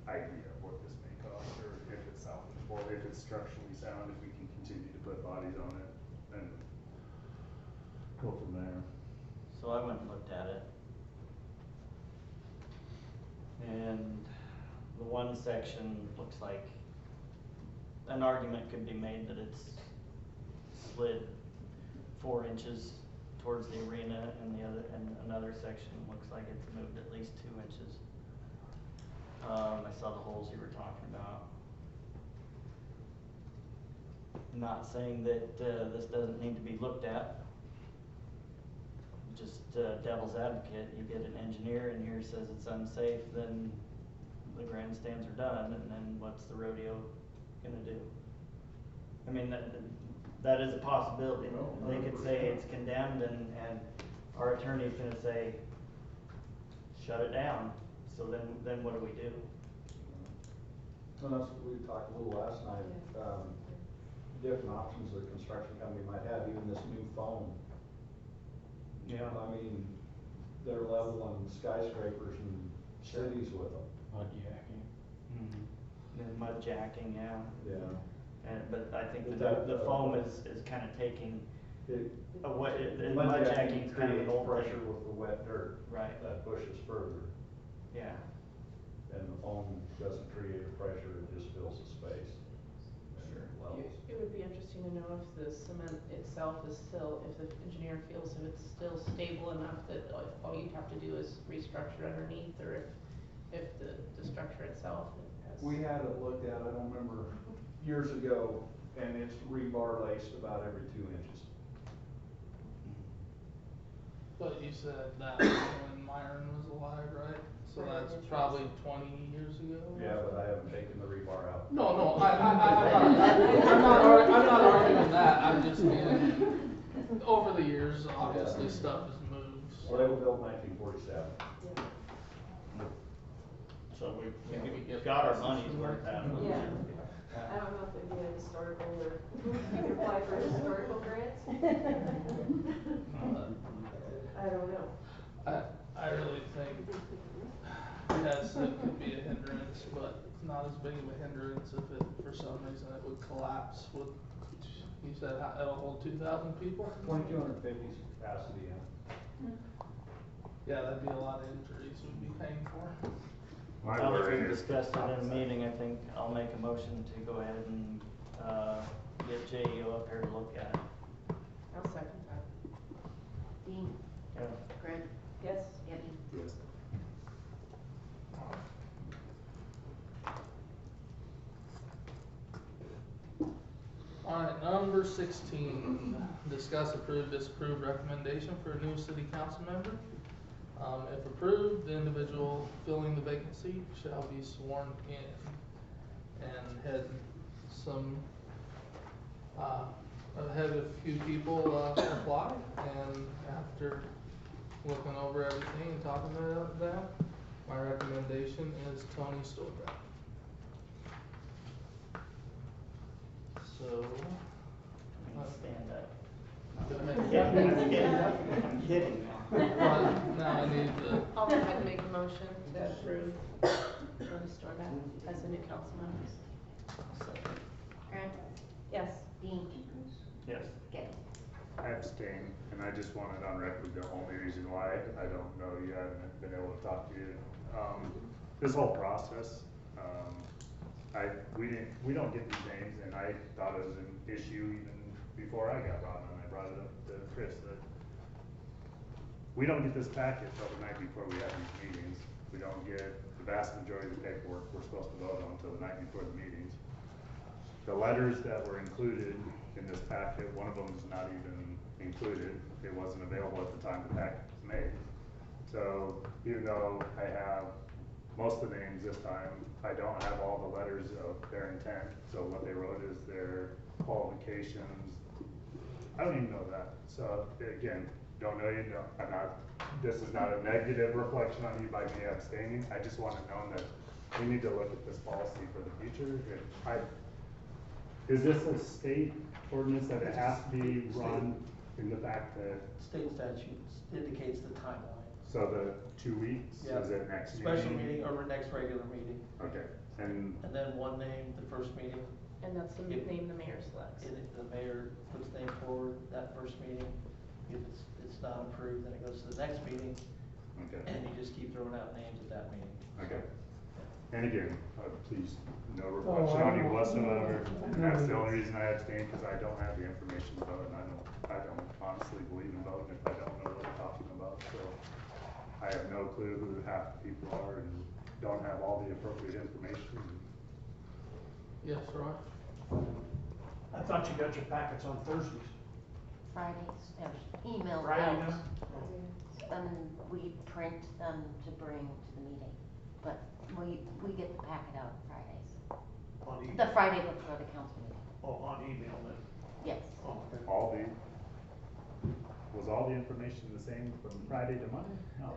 idea of what this may cost, or if it's salvageable, if it's structurally sound, if we can continue to put bodies on it, and go from there. So I went and looked at it. And the one section looks like an argument could be made that it's slid 4 inches towards the arena, and another section looks like it's moved at least 2 inches. I saw the holes you were talking about. Not saying that this doesn't need to be looked at. Just devil's advocate, you get an engineer in here says it's unsafe, then the grandstands are done, and then what's the rodeo gonna do? I mean, that is a possibility. They could say it's condemned, and our attorney's gonna say, shut it down. So then what do we do? Well, that's what we talked a little last night, different options the construction company might have, even this new foam. Yeah. I mean, they're leveling skyscrapers and cities with them. Mud jacking. And mud jacking, yeah. Yeah. But I think But the foam is kind of taking away, Mud mud jacking jacking's kind of an creates old pressure thing. with the wet dirt. Right. That pushes further. Yeah. And the foam doesn't create a pressure, it just fills the space. Sure. Levels. It would be interesting to know if the cement itself is still, if the engineer feels if it's still stable enough that all you'd have to do is restructure underneath, or if the structure itself has. We had it looked at, I don't remember, years ago, and it's rebar laced about every 2 inches. But you said that when Myron was alive, right? So that's probably 20 years ago? Yeah, but I haven't taken the rebar out. No, I'm not arguing that, I'm just being, over the years, obviously, stuff has moved. Well, they were built in 1947. So Maybe we we get got our prices money's from worth that. out of it. Yeah. I don't know if it'd be a historical or you can apply for historical grants. I don't know. I really think, yes, it could be a hindrance, but it's not as big of a hindrance if it, for some reason, it would collapse with, you said it'll hold 2,000 people? 2,250 is capacity, yeah. Yeah, that'd be a lot of injuries we'd be paying for. My Now that worry we've is discussed it in a meeting, I think I'll make a motion to go ahead and, get JEO up here to look at it. I'll second that. Dean, Yeah. Greg, Yes? Debbie. yes. Alright, number 16, discuss, approve, disapprove recommendation for a new city council member. If approved, the individual filling the vacant seat shall be sworn in. And had a few people apply, and after looking over everything and talking about that, my recommendation is Tony Storbeck. So, Stand up. go ahead. I'm kidding. Now I need the. I'll go ahead and make a motion to approve Tony Storbeck as a new council member. Grant, Yes. Dean, Yes. Gay. I abstain, and I just wanted on record the only reason why. I don't know, you haven't been able to talk to you. This whole process, we don't get these names, and I thought it was an issue even before I got brought on. I brought it up to Chris that we don't get this packet till the night before we have these meetings. We don't get the vast majority of the paperwork we're supposed to vote on till the night before the meetings. The letters that were included in this packet, one of them is not even included. It wasn't available at the time the packet was made. So even though I have most of the names this time, I don't have all the letters of their intent. So what they wrote is their qualifications. I don't even know that. So again, don't know you, this is not a negative reflection on you by me abstaining. I just want it known that we need to look at this policy for the future. Is this a state ordinance that it has to be run in the fact that? State statute indicates the timeline. So the 2 weeks, Yeah. is it next meeting? Special meeting over next regular meeting. Okay, and then one name, the first meeting. And that's the name the mayor selects. The mayor puts name forward that first meeting. If it's not approved, then it goes to the next meeting. Okay. And you just keep throwing out names at that meeting. Okay. And again, please, no reflection on you whatsoever, and that's the only reason I abstain, because I don't have the information about it, and I don't honestly believe in voting if I don't know what I'm talking about, so I have no clue who half the people are and don't have all the appropriate information. Yes, Roy? I thought you got your packets on Thursdays. Fridays, there's emails Friday out. now? And we print them to bring to the meeting, but we get the packet out Fridays. On email? The Friday before the council meeting, Oh, on email then? yes. Oh, okay. Was all the information the same from Friday to Monday? No.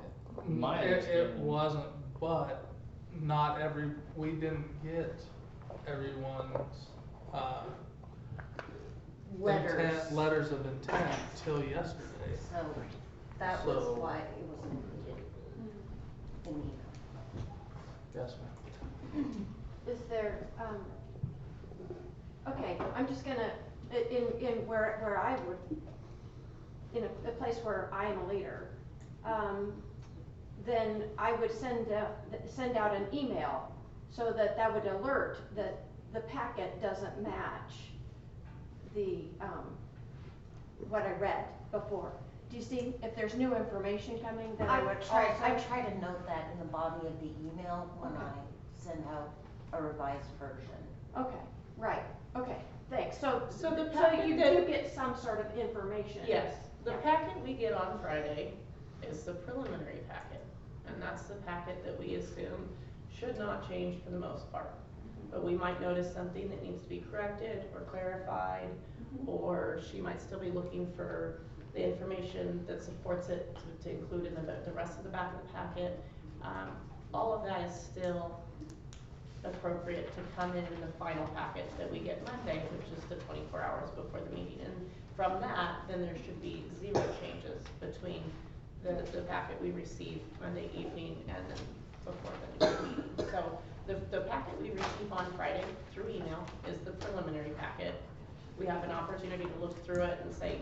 It wasn't, but not we didn't get everyone's, letters of intent till yesterday. So that was So- why it was included in the email. Yes, ma'am. Is there, okay, I'm just gonna, in where I would, in a place where I am a leader, then I would send out an email so that would alert that the packet doesn't match the, what I read before. Do you see, if there's new information coming, then I would I try to note that in the body of the email when I send out a revised version. Okay, right, okay, thanks. So the so packet you that- do get some sort of information. Yes, the Yeah. packet we get on Friday is the preliminary packet, and that's the packet that we assume should not change for the most part. But we might notice something that needs to be corrected or clarified, or she might still be looking for the information that supports it to include in the rest of the back of the packet. All of that is still appropriate to come in the final packet that we get Monday, which is the 24 hours before the meeting. And from that, then there should be 0 changes between the packet we receive Monday evening and then before the meeting. So the packet we receive on Friday through email is the preliminary packet. We have an opportunity to look through it and say,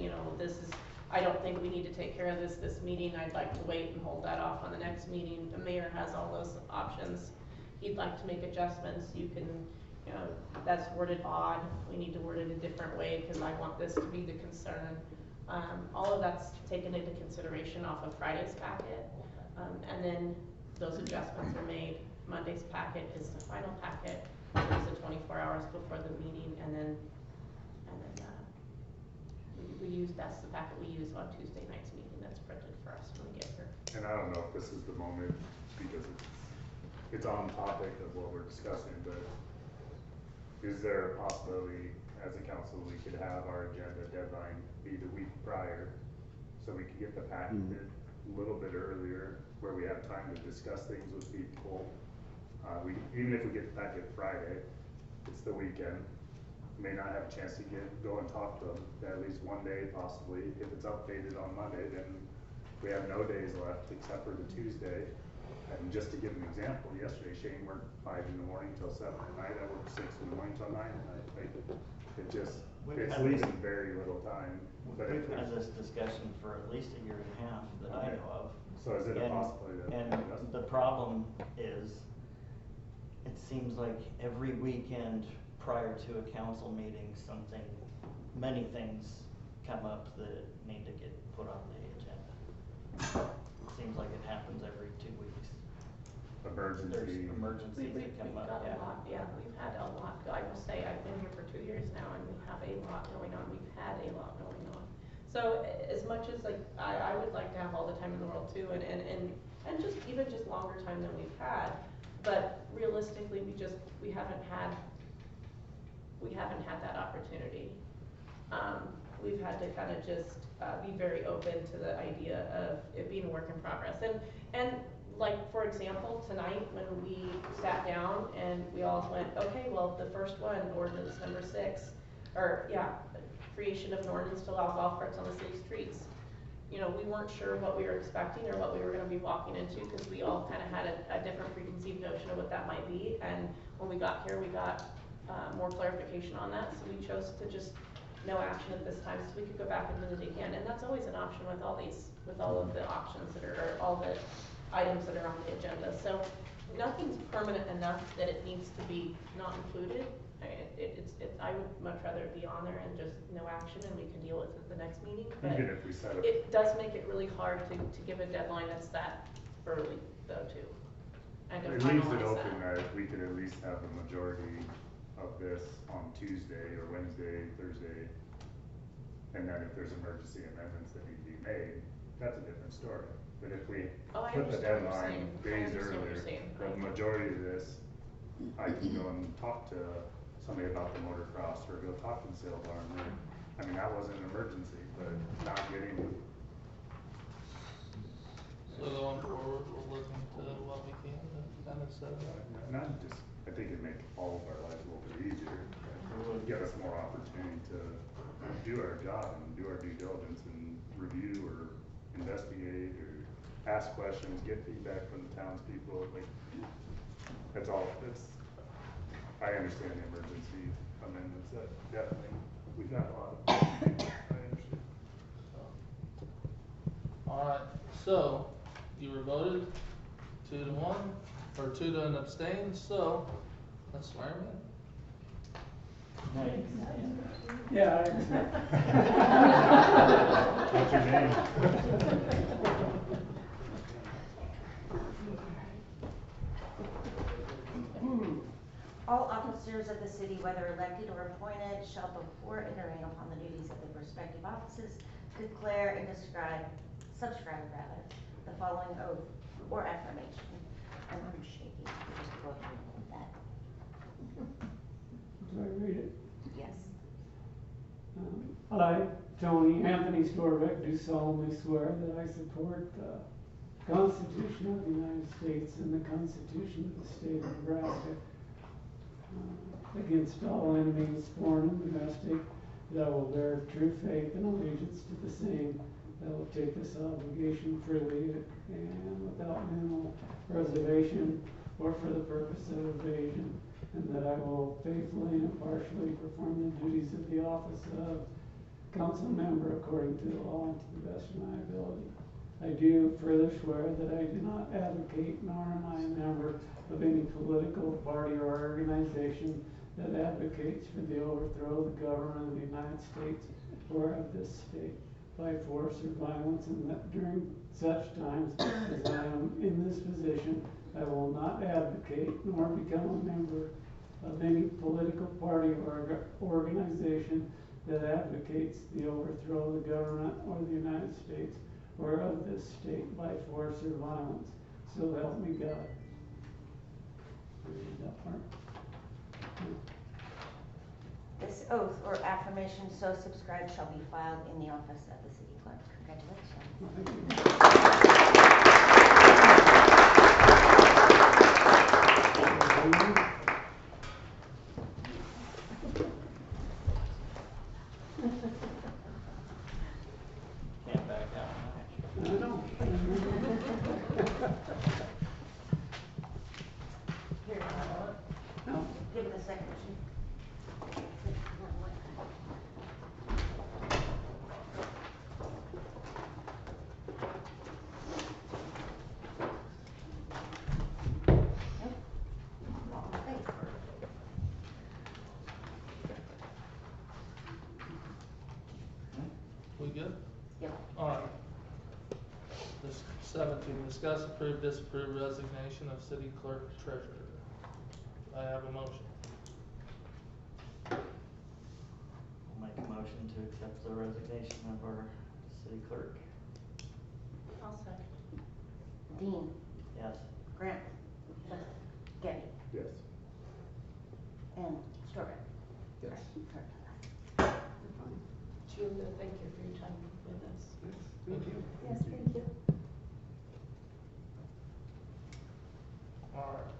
I don't think we need to take care of this meeting. I'd like to wait and hold that off on the next meeting. The mayor has all those options. He'd like to make adjustments. You can, that's worded odd. We need to word it a different way because I want this to be the concern. All of that's taken into consideration off of Friday's packet. And then those adjustments are made. Monday's packet is the final packet. It's the 24 hours before the meeting, and then we use, that's the packet we use on Tuesday night's meeting, that's printed for us when we get here. And I don't know if this is the moment, because it's on topic of what we're discussing, but is there a possibility as a council, we could have our agenda deadline be the week prior, so we could get the packet a little bit earlier, where we have time to discuss things with people. Even if we get the packet Friday, it's the weekend, may not have a chance to go and talk to them, at least one day possibly. If it's updated on Monday, then we have no days left except for the Tuesday. And just to give an example, yesterday Shane worked 5 in the morning till 7 at night. I worked 6 in the morning till 9 at night. Like, it's leaving very little time. But We've had this discussion for at least a year and a half that I know of. So is it a possibility that? And the problem is, it seems like every weekend prior to a council meeting, many things come up that need to get put on the agenda. It seems like it happens every 2 weeks. There's emergencies that come up, We've got a lot, yeah, we've had a lot, I will say, I've been here for 2 years now, and we have a lot going on, we've had a lot going on. So, as much as like, I would like to have all the time in the world too, and just, even just longer time than we've had, but realistically, we haven't had that opportunity. We've had to kind of just, be very open to the idea of it being a work in progress, and like, for example, tonight when we sat down and we all went, okay, well, the first one, ordinance number 6, creation of an ordinance to allow golf carts on the city streets. You know, we weren't sure what we were expecting or what we were gonna be walking into, because we all kind of had a different preconceived notion of what that might be, and when we got here, we got more clarification on that, so we chose to just no action at this time, so we could go back and visit again, and that's always an option with all of the options that are, or all the items that are on the agenda. So nothing's permanent enough that it needs to be not included. I would much rather it be on there and just no action, and we can deal with it at the next meeting. But even if we set up, it does make it really hard to give a deadline that's that early though too. And to it leaves it finalize open that we could at least have the majority of this on Tuesday or Wednesday, Thursday, and then if there's emergency amendments that need to be made, that's a different story. But if we put the deadline days earlier, the majority of this, I can go and talk to somebody about the motocross, or go talk to the sale barn. I mean, that wasn't an emergency, but not getting. So going forward, we'll look into what we can to kind of set it up. I think it'd make all of our lives a little bit easier. It would give us more opportunity to do our job and do our due diligence and review or investigate or ask questions, get feedback from the townspeople. Like, that's all. I understand the emergency amendments. That definitely, we've got a lot of. I understand. All right. So you were voted 2-1, or 2 to an abstain. So let's swear him in. Nice. Yeah. What's your name? All officers of the city, whether elected or appointed, shall before entering upon the duties of their respective offices declare and subscribe the following oath or affirmation. I'm shaking, just go ahead and hold that. Do I read it? Yes. I, Tony Anthony Storbeck, do solemnly swear that I support the Constitution of the United States and the Constitution of the State of Nebraska, against all enemies, foreign and domestic, that I will bear true faith and allegiance to the same, that I will take this obligation freely and without mental reservation or for the purpose of evasion, and that I will faithfully and impartially perform the duties of the office of council member according to the law and to the best of my ability. I do further swear that I do not advocate nor am I a member of any political party or organization that advocates for the overthrow of the government of the United States or of this state by force or violence, and that during such times as I am in this position, I will not advocate nor become a member of any political party or organization that advocates the overthrow of the government or the United States or of this state by force or violence. So help me God. Read that part. This oath or affirmation so subscribed shall be filed in the office of the city clerk. Congratulations. Can't back out now. I know. Here, No. give it a second. We good? Yep. Alright. This 17, discuss, approve, disapprove resignation of city clerk treasurer. I have a motion. I'll make a motion to accept the resignation of our city clerk. I'll second. Dean, Yes. Grant, Gabby, Yes. and Stover. Yes. Julia, thank you for your time with us. Thank you. Yes, thank you. Alright.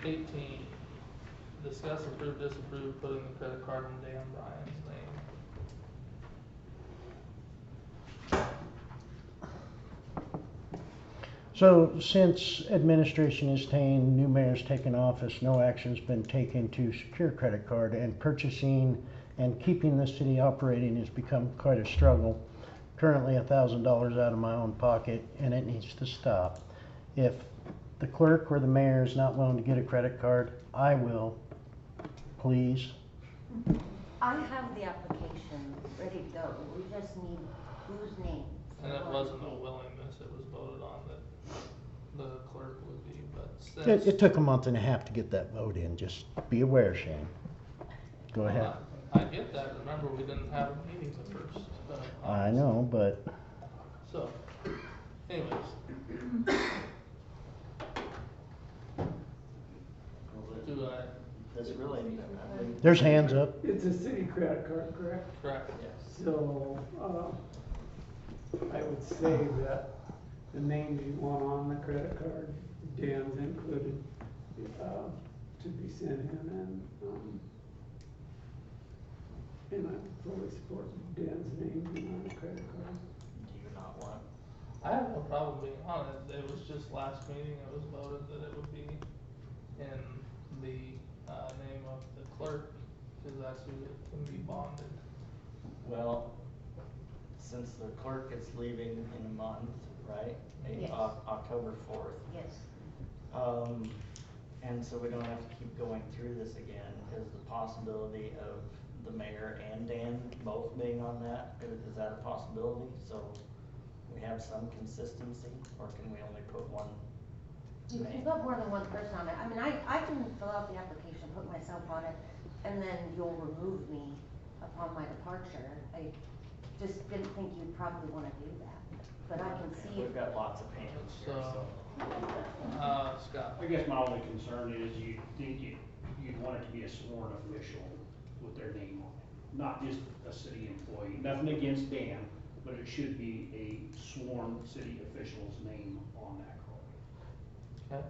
18, discuss, approve, disapprove, putting the credit card in Dan Bryan's name. So since administration is taking, new mayor's taken office, no action's been taken to secure credit card, and purchasing and keeping the city operating has become quite a struggle. Currently $1,000 out of my own pocket, and it needs to stop. If the clerk or the mayor is not willing to get a credit card, I will, please. I have the application ready to go. We just need whose name. And it wasn't a willingness, it was voted on that the clerk would be, but since. It took a month and a half to get that vote in, just be aware, Shane. Go ahead. I get that, remember, we didn't have a meeting the first. I know, but So, anyways. Do I? This really, I mean. there's hands up. It's a city credit card, correct? Correct. Yes. So, I would say that the names you want on the credit card, Dan's included, to be sent in, and I fully support Dan's name being on the credit card. Do you not want? I have no problem being on it, it was just last meeting, it was voted that it would be in the, name of the clerk, cause that's who it can be bonded. Well, since the clerk is leaving in a month, right? Yes. October 4th. Yes. And so we don't have to keep going through this again, is the possibility of the mayor and Dan both being on that, is that a possibility? So we have some consistency, or can we only put one You can name? put more than one person on it. I mean, I can fill out the application, put myself on it, and then you'll remove me upon my departure. I just didn't think you'd probably wanna do that, but I can see. We've got lots of hands here, so. Scott. I guess my only concern is you'd want it to be a sworn official with their name on it, not just a city employee. Nothing against Dan, but it should be a sworn city official's name on that card. Okay.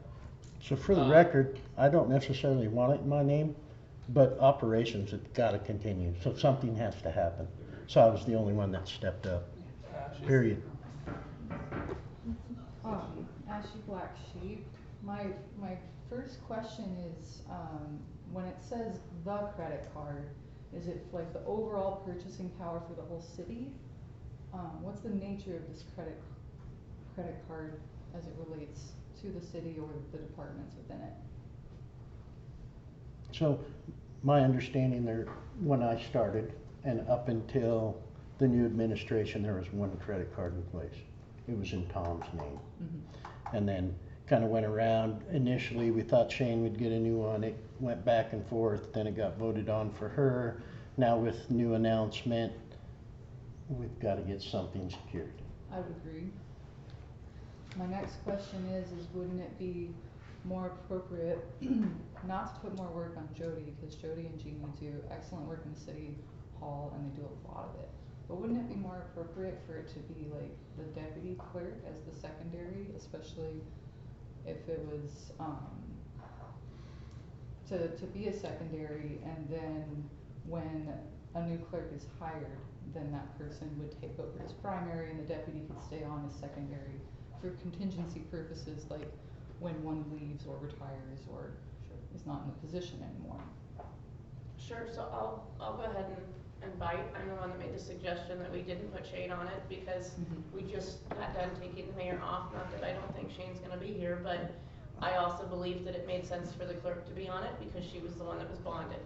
So for the record, I don't necessarily want it in my name, but operations have gotta continue, so something has to happen. So I was the only one that stepped up, period. Ashley Black Sheep, my first question is, when it says the credit card, is it like the overall purchasing power for the whole city? What's the nature of this credit card as it relates to the city or the departments within it? So my understanding there, when I started and up until the new administration, there was one credit card in place. It was in Tom's name. And then kind of went around. Initially, we thought Shane would get a new one. It went back and forth, then it got voted on for her. Now with new announcement, we've got to get something secured. I would agree. My next question is wouldn't it be more appropriate not to put more work on Jody, because Jody and Jeannie do excellent work in the city hall and they do a lot of it. But wouldn't it be more appropriate for it to be like the deputy clerk as the secondary, especially if it was, to be a secondary, and then when a new clerk is hired, then that person would take over as primary and the deputy could stay on as secondary for contingency purposes, like when one leaves or retires or is not in the position anymore. Sure, so I'll go ahead and bite. I'm the one that made the suggestion that we didn't put Shane on it because we just got done taking the mayor off. Not that I don't think Shane's gonna be here, but I also believe that it made sense for the clerk to be on it because she was the one that was bonded.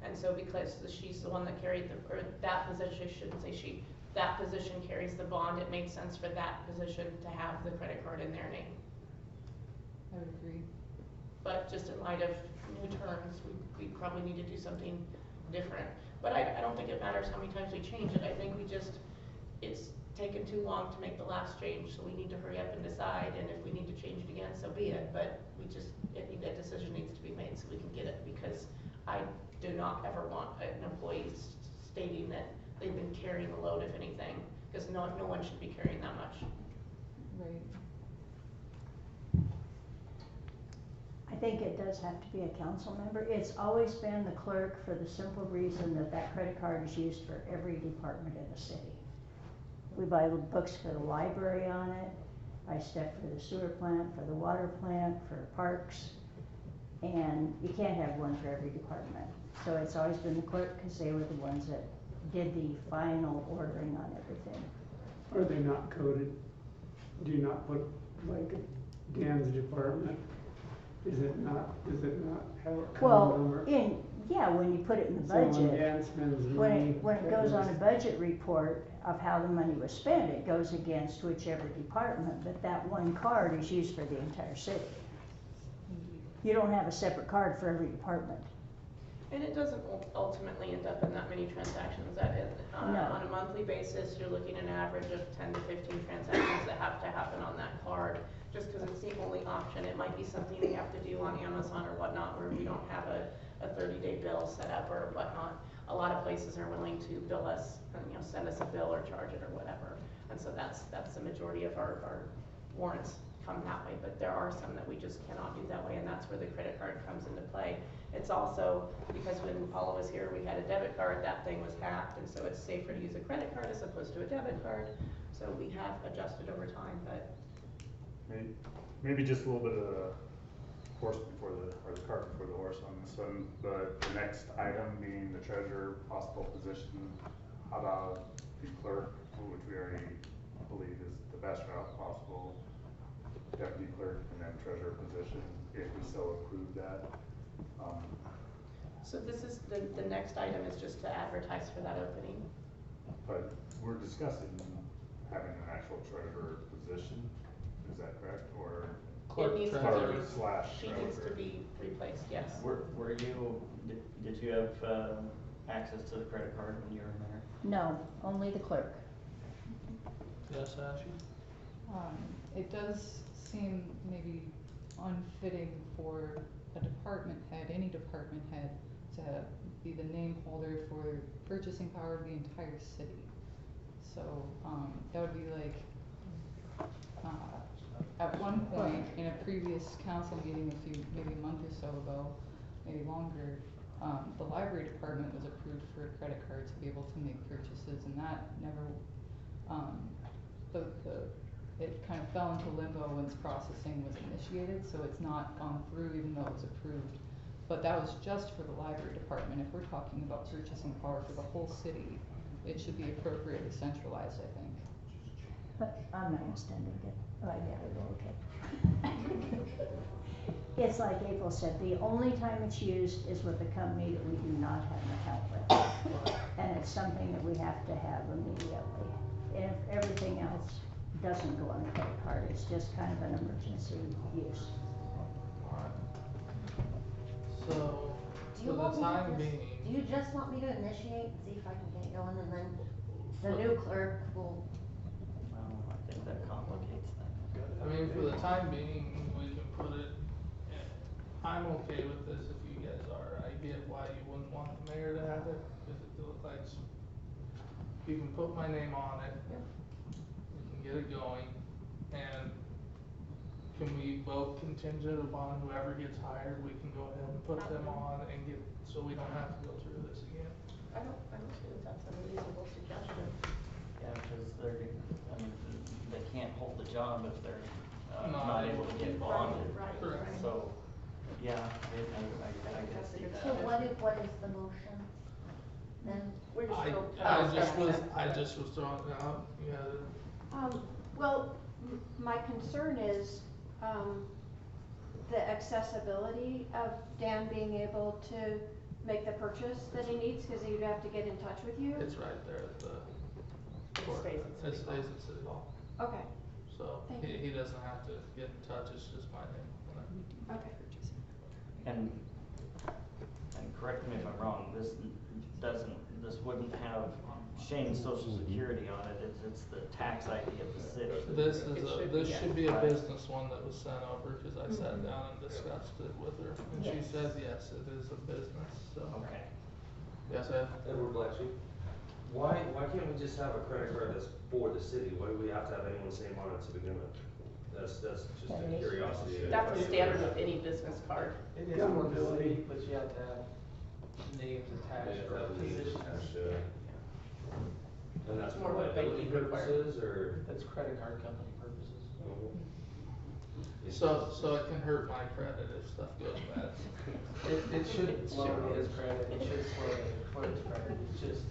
And so because she's the one that carried or that position, I shouldn't say she, that position carries the bond, it made sense for that position to have the credit card in their name. I would agree. But just in light of new terms, we probably need to do something different. But I don't think it matters how many times we change it. I think it's taken too long to make the last change, so we need to hurry up and decide, and if we need to change it again, so be it. But that decision needs to be made so we can get it, because I do not ever want an employee stating that they've been carrying the load, if anything, because no one should be carrying that much. Right. I think it does have to be a council member. It's always been the clerk for the simple reason that that credit card is used for every department in the city. We buy books for the library on it, I step for the sewer plant, for the water plant, for parks, and you can't have one for every department. So it's always been the clerk because they were the ones that did the final ordering on everything. Are they not coded? Do you not put like Dan's department? Is it not have a code number? When you put it in the So budget. when Dan spends money. When it goes on a budget report of how the money was spent, it goes against whichever department, but that one card is used for the entire city. You don't have a separate card for every department. And it doesn't ultimately end up in that many transactions. On a monthly basis, you're looking at an average of 10 to 15 transactions that have to happen on that card, just because it's the only option. It might be something we have to do on Amazon or whatnot, where we don't have a 30-day bill set up or whatnot. A lot of places are willing to bill us, send us a bill or charge it or whatever. And so that's the majority of our warrants come that way, but there are some that we just cannot do that way, and that's where the credit card comes into play. It's also because when Paula was here, we had a debit card, that thing was hacked, and so it's safer to use a credit card as opposed to a debit card. So we have adjusted over time, but. Maybe just a little bit of the horse before or the cart before the horse on this one, but the next item being the treasurer possible position, how about the clerk, which we already believe is the best route possible, deputy clerk, and then treasurer position, if we so approve that. So this is, the next item is just to advertise for that opening. But we're discussing having an actual treasurer position, is that correct, or? It needs to Clerk be, slash she treasurer. needs to be replaced, yes. Did you have access to the credit card when you were in there? No, only the clerk. Yes, Ashley? It does seem maybe unfitting for a department head, any department head, to be the name holder for purchasing power of the entire city. So, that would be like, at one point in a previous council meeting maybe a month or so ago, maybe longer, the library department was approved for a credit card to be able to make purchases, and that never, it kind of fell into limbo once processing was initiated, so it's not gone through even though it was approved. But that was just for the library department. If we're talking about purchasing power for the whole city, it should be appropriately centralized, I think. But I'm not understanding it. Oh, yeah, okay. It's like April said, the only time it's used is with a company that we do not have an account with. And it's something that we have to have immediately. If everything else doesn't go on the credit card, it's just kind of an emergency use. So, Do you for want the me to time just, being, do you just want me to initiate and see if I can get it going, and then the new clerk will, Well, I think that complicates things. I mean, for the time being, we can put it, I'm okay with this if you guys are. I get why you wouldn't want the mayor to have it, because it looks like, you can put my name on it. We can get it going, and can we vote contingent upon whoever gets hired, we can go ahead and put them on and get, so we don't have to go through this again. I don't think that's a reasonable suggestion. Yeah, because I mean, they can't hold the job if they're Not not able to get bonded. Right. So, yeah, I can see that. so what is the motion then? We're just I, still. I just was throwing it out, Well, my concern is, the accessibility of Dan being able to make the purchase that he needs, cause he'd have to get in touch with you. It's right there at the. stays at It stays at City Hall, Okay, so Thank he doesn't have to get in touch, it's just my name on it. okay. And correct me if I'm wrong, this wouldn't have Shane's social security on it, it's the tax ID of the city. This should be a Right. business one that was sent over, cause I sat down and discussed it with her, and she Yes. said, yes, it is a business, so. Okay. Yes, Ed? Edward Blacksheep. Why can't we just have a credit card that's for the city? Why do we have to have anyone's name on it to begin with? That's just a curiosity. That's the standard with any business card. It is for the city, but you have to have names attached or positions. And that's More for what liability banking requires. purposes, or? That's credit card company purposes. So it can hurt my credit if stuff goes bad. It shouldn't slow his credit, it should slow the clerk's credit, it's just,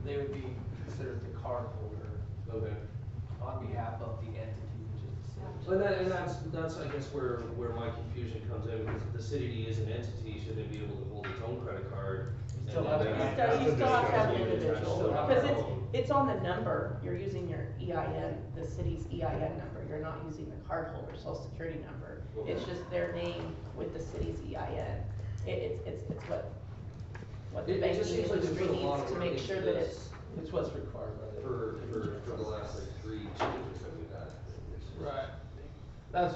they would be considered the card holder. Okay. On behalf of the entity, which is the city. Well, that's I guess where my confusion comes in, because if the city is an entity, should it be able to hold its own credit card? Still And have then to- have You still have to have an discuss it, individual, still have because our own. it's on the number, you're using your EIN, the city's EIN number, you're not using the cardholder's social security number. It's just their name with the city's EIN. It's what the It banking just seems like industry there's been a lot needs of to make work sure into that this It's what's required by the. for the last like 3 changes that we've had. Right. That's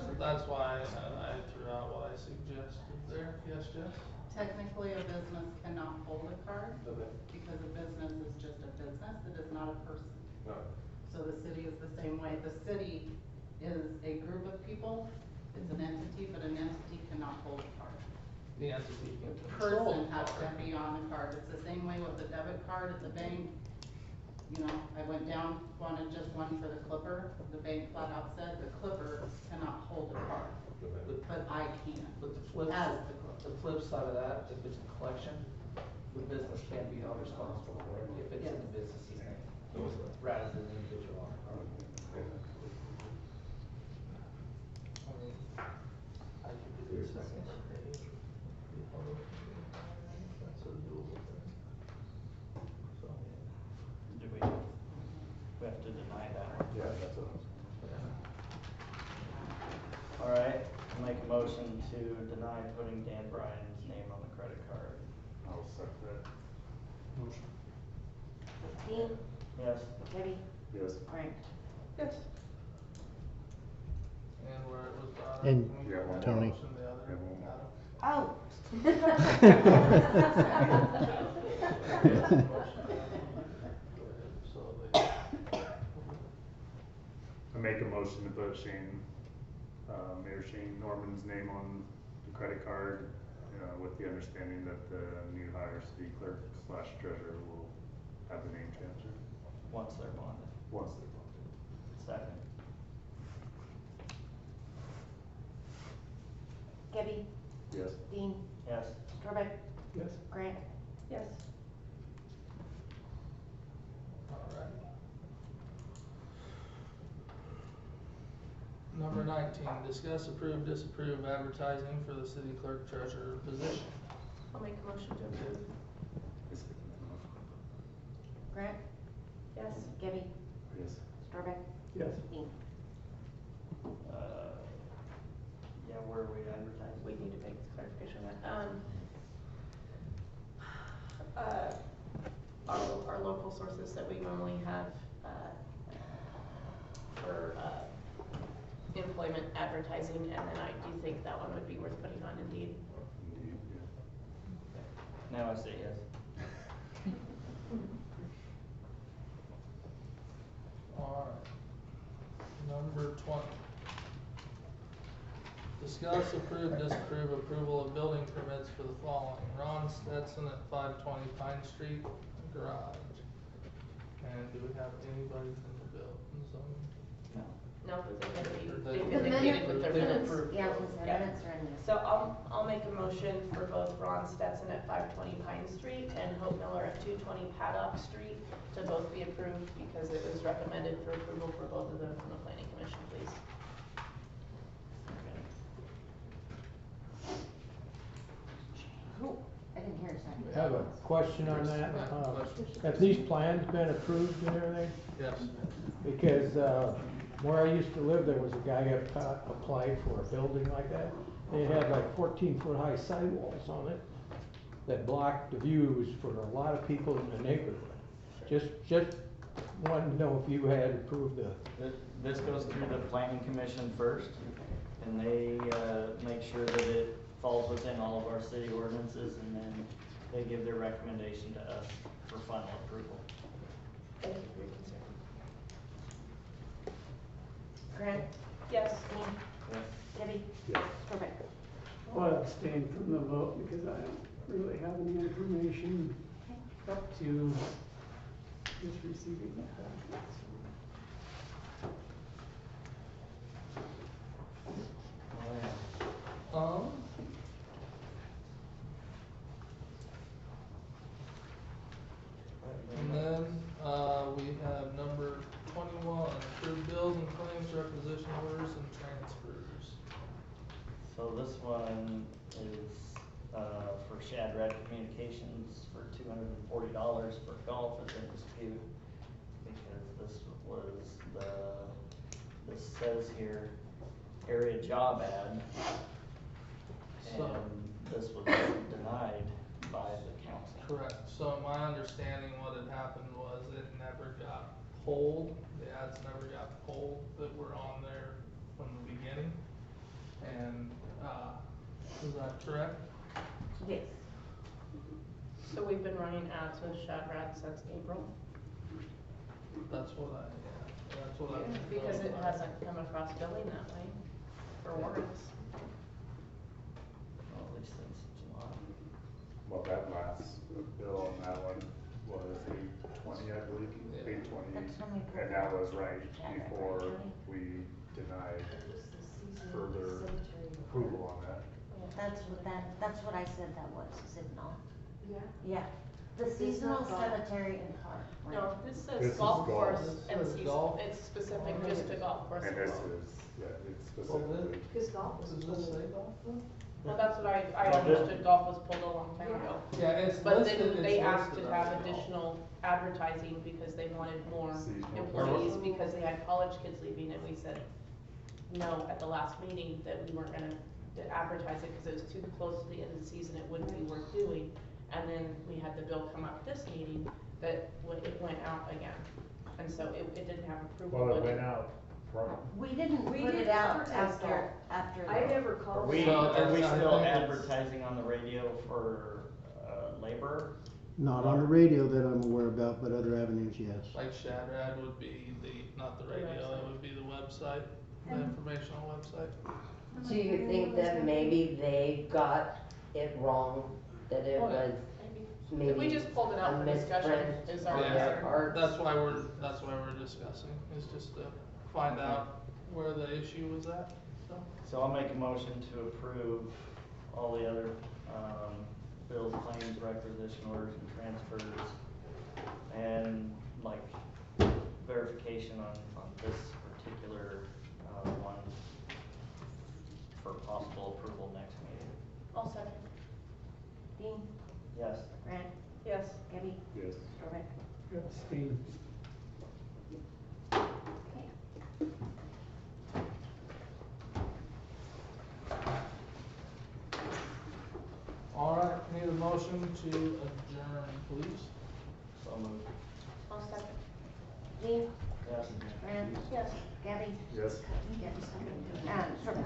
why I threw out what I suggested there. Yes, Jeff? Technically, a business cannot hold a card Okay. because a business is just a business, it is not a person. Alright. So the city is the same way. The city is a group of people, it's an entity, but an entity cannot hold a card. The entity can The control person the has to card. be on the card. It's the same way with the debit card at the bank. You know, I went down, wanted just one for the Clipper. The bank flat out said the Clipper cannot hold a card, but I can, But the flip, as the Clipper. the flip side of that, if it's a collection, the business can be held responsible for it if it's in the business's name, rather than the individual on the card. I mean, I could do the second page. That's a doable thing. So, Do we have to deny that one? Yeah, that's what All right, make a motion to deny putting Dan Bryan's name on the credit card. I'll accept that motion. Dean, Yes. Debbie, Yes. Frank. Yes. and where it was brought up. And can we Yeah, go ahead Tony. and motion the other? Yeah, one more. Oh. So they- I make a motion to put Mayor Shane Norman's name on the credit card, with the understanding that the new hire city clerk / treasurer will have the name transferred Once they're bonded. once they're bonded. Second. Debbie, Yes. Dean, Yes. Strawbeck, Yes. Grant. Yes. Alright. Number 19, discuss, approve, disapprove advertising for the city clerk treasurer position. I'll make a motion to approve. Grant, Yes. Debbie, Yes. Strawbeck, Yes. Dean. employment advertising, and then I do think that one would be worth putting on Indeed. Indeed, yeah. Now I say yes. Alright. Number 20. Discuss, approve, disapprove approval of building permits for the following. Ron Stetson at 520 Pine Street, garage. And do we have anybody from the building zone? No. No, but they've They've indicated with their they've minutes. approved. Yeah, because the Yeah. minutes are in there. So I'll make a motion for both Ron Stetson at 520 Pine Street and Hope Miller at 220 Paddock Street to both be approved because it was recommended for approval for both of them from the planning commission, please. Who, I didn't hear a second. I have a question on that. Have these plans been approved and everything? Yes. Because, where I used to live, there was a guy that applied for a building like that. It had like 14-foot high sidewalls on it that blocked the views for a lot of people in the neighborhood. Just wanted to know if you had approved This goes through the planning commission first, and they, make sure that it falls within all of our city ordinances, and then they give their recommendation to us for final approval. Thank you for your concern. Grant? Yes. Dean? Yes. Debbie? Yes. Perfect. I'll abstain from the vote because I don't really have any information up to just receiving the packet. And then, we have number 21, approved bills and claims, requisition orders and transfers. So this one is, for Shadrack Communications for $240 for golf is in dispute, because this was this says here, area job ad, So- and this was denied by the council. Correct. So my understanding what had happened was it never got pulled, the ads never got pulled that were on there from the beginning. And, is that correct? Yes. So we've been running ads with Shadrack since April. That's what that's what I. Because it hasn't come across billing that way for warrants. Well, at least since July. Well, that last bill on that one was 820, I believe, 820. That's when we put And that was right Shadrack, before right, Tony? we denied further approval on that. That's what I said that was, is it not? Yeah. Yeah, the seasonal cemetery and park. right? No, this This says is golf golf. course This and says season, golf. it's specific just to golf course. And this alone. is, yeah, it's Well, specifically. Because golf was. Does this say golf though? Well, that's what I Well, this- understood, golf was pulled a long time ago. Yeah, it's But listed, then it's they asked listed to have under golf. additional advertising because they wanted more Seasonal. employees because they had college kids leaving and we said no at the last meeting that we weren't gonna advertise it because it was too close to the end of the season, it wouldn't be worth doing. And then we had the bill come up this meeting that it went out again. And so it didn't have approval. Well, it but went out from, We didn't We put didn't it out advertise that. after. I the- never Are called. we, So are we it's- I still think it's- advertising on the radio for, labor? Not on the radio that I'm aware about, but other avenues, yes. Like Shadrad would be not the radio, it would be the website, the informational website. Do you think that maybe they got it wrong, that it Oh, yeah. was Maybe. If we maybe just pulled it out a for discussion, misprint is our on their concern. part? That's why we're discussing, is just to find out where the issue was at, so. So I'll make a motion to approve all the other, bills, claims, requisition orders and transfers. And like verification on this particular, one for possible approval next meeting. I'll second. Dean? Yes. Grant? Yes. Debbie? yes. Perfect. Abstain. Okay. All right, need a motion to adjourn, please. So moved. I'll second. Dean? Fran? Yes. Gabby? Yes. And Triple?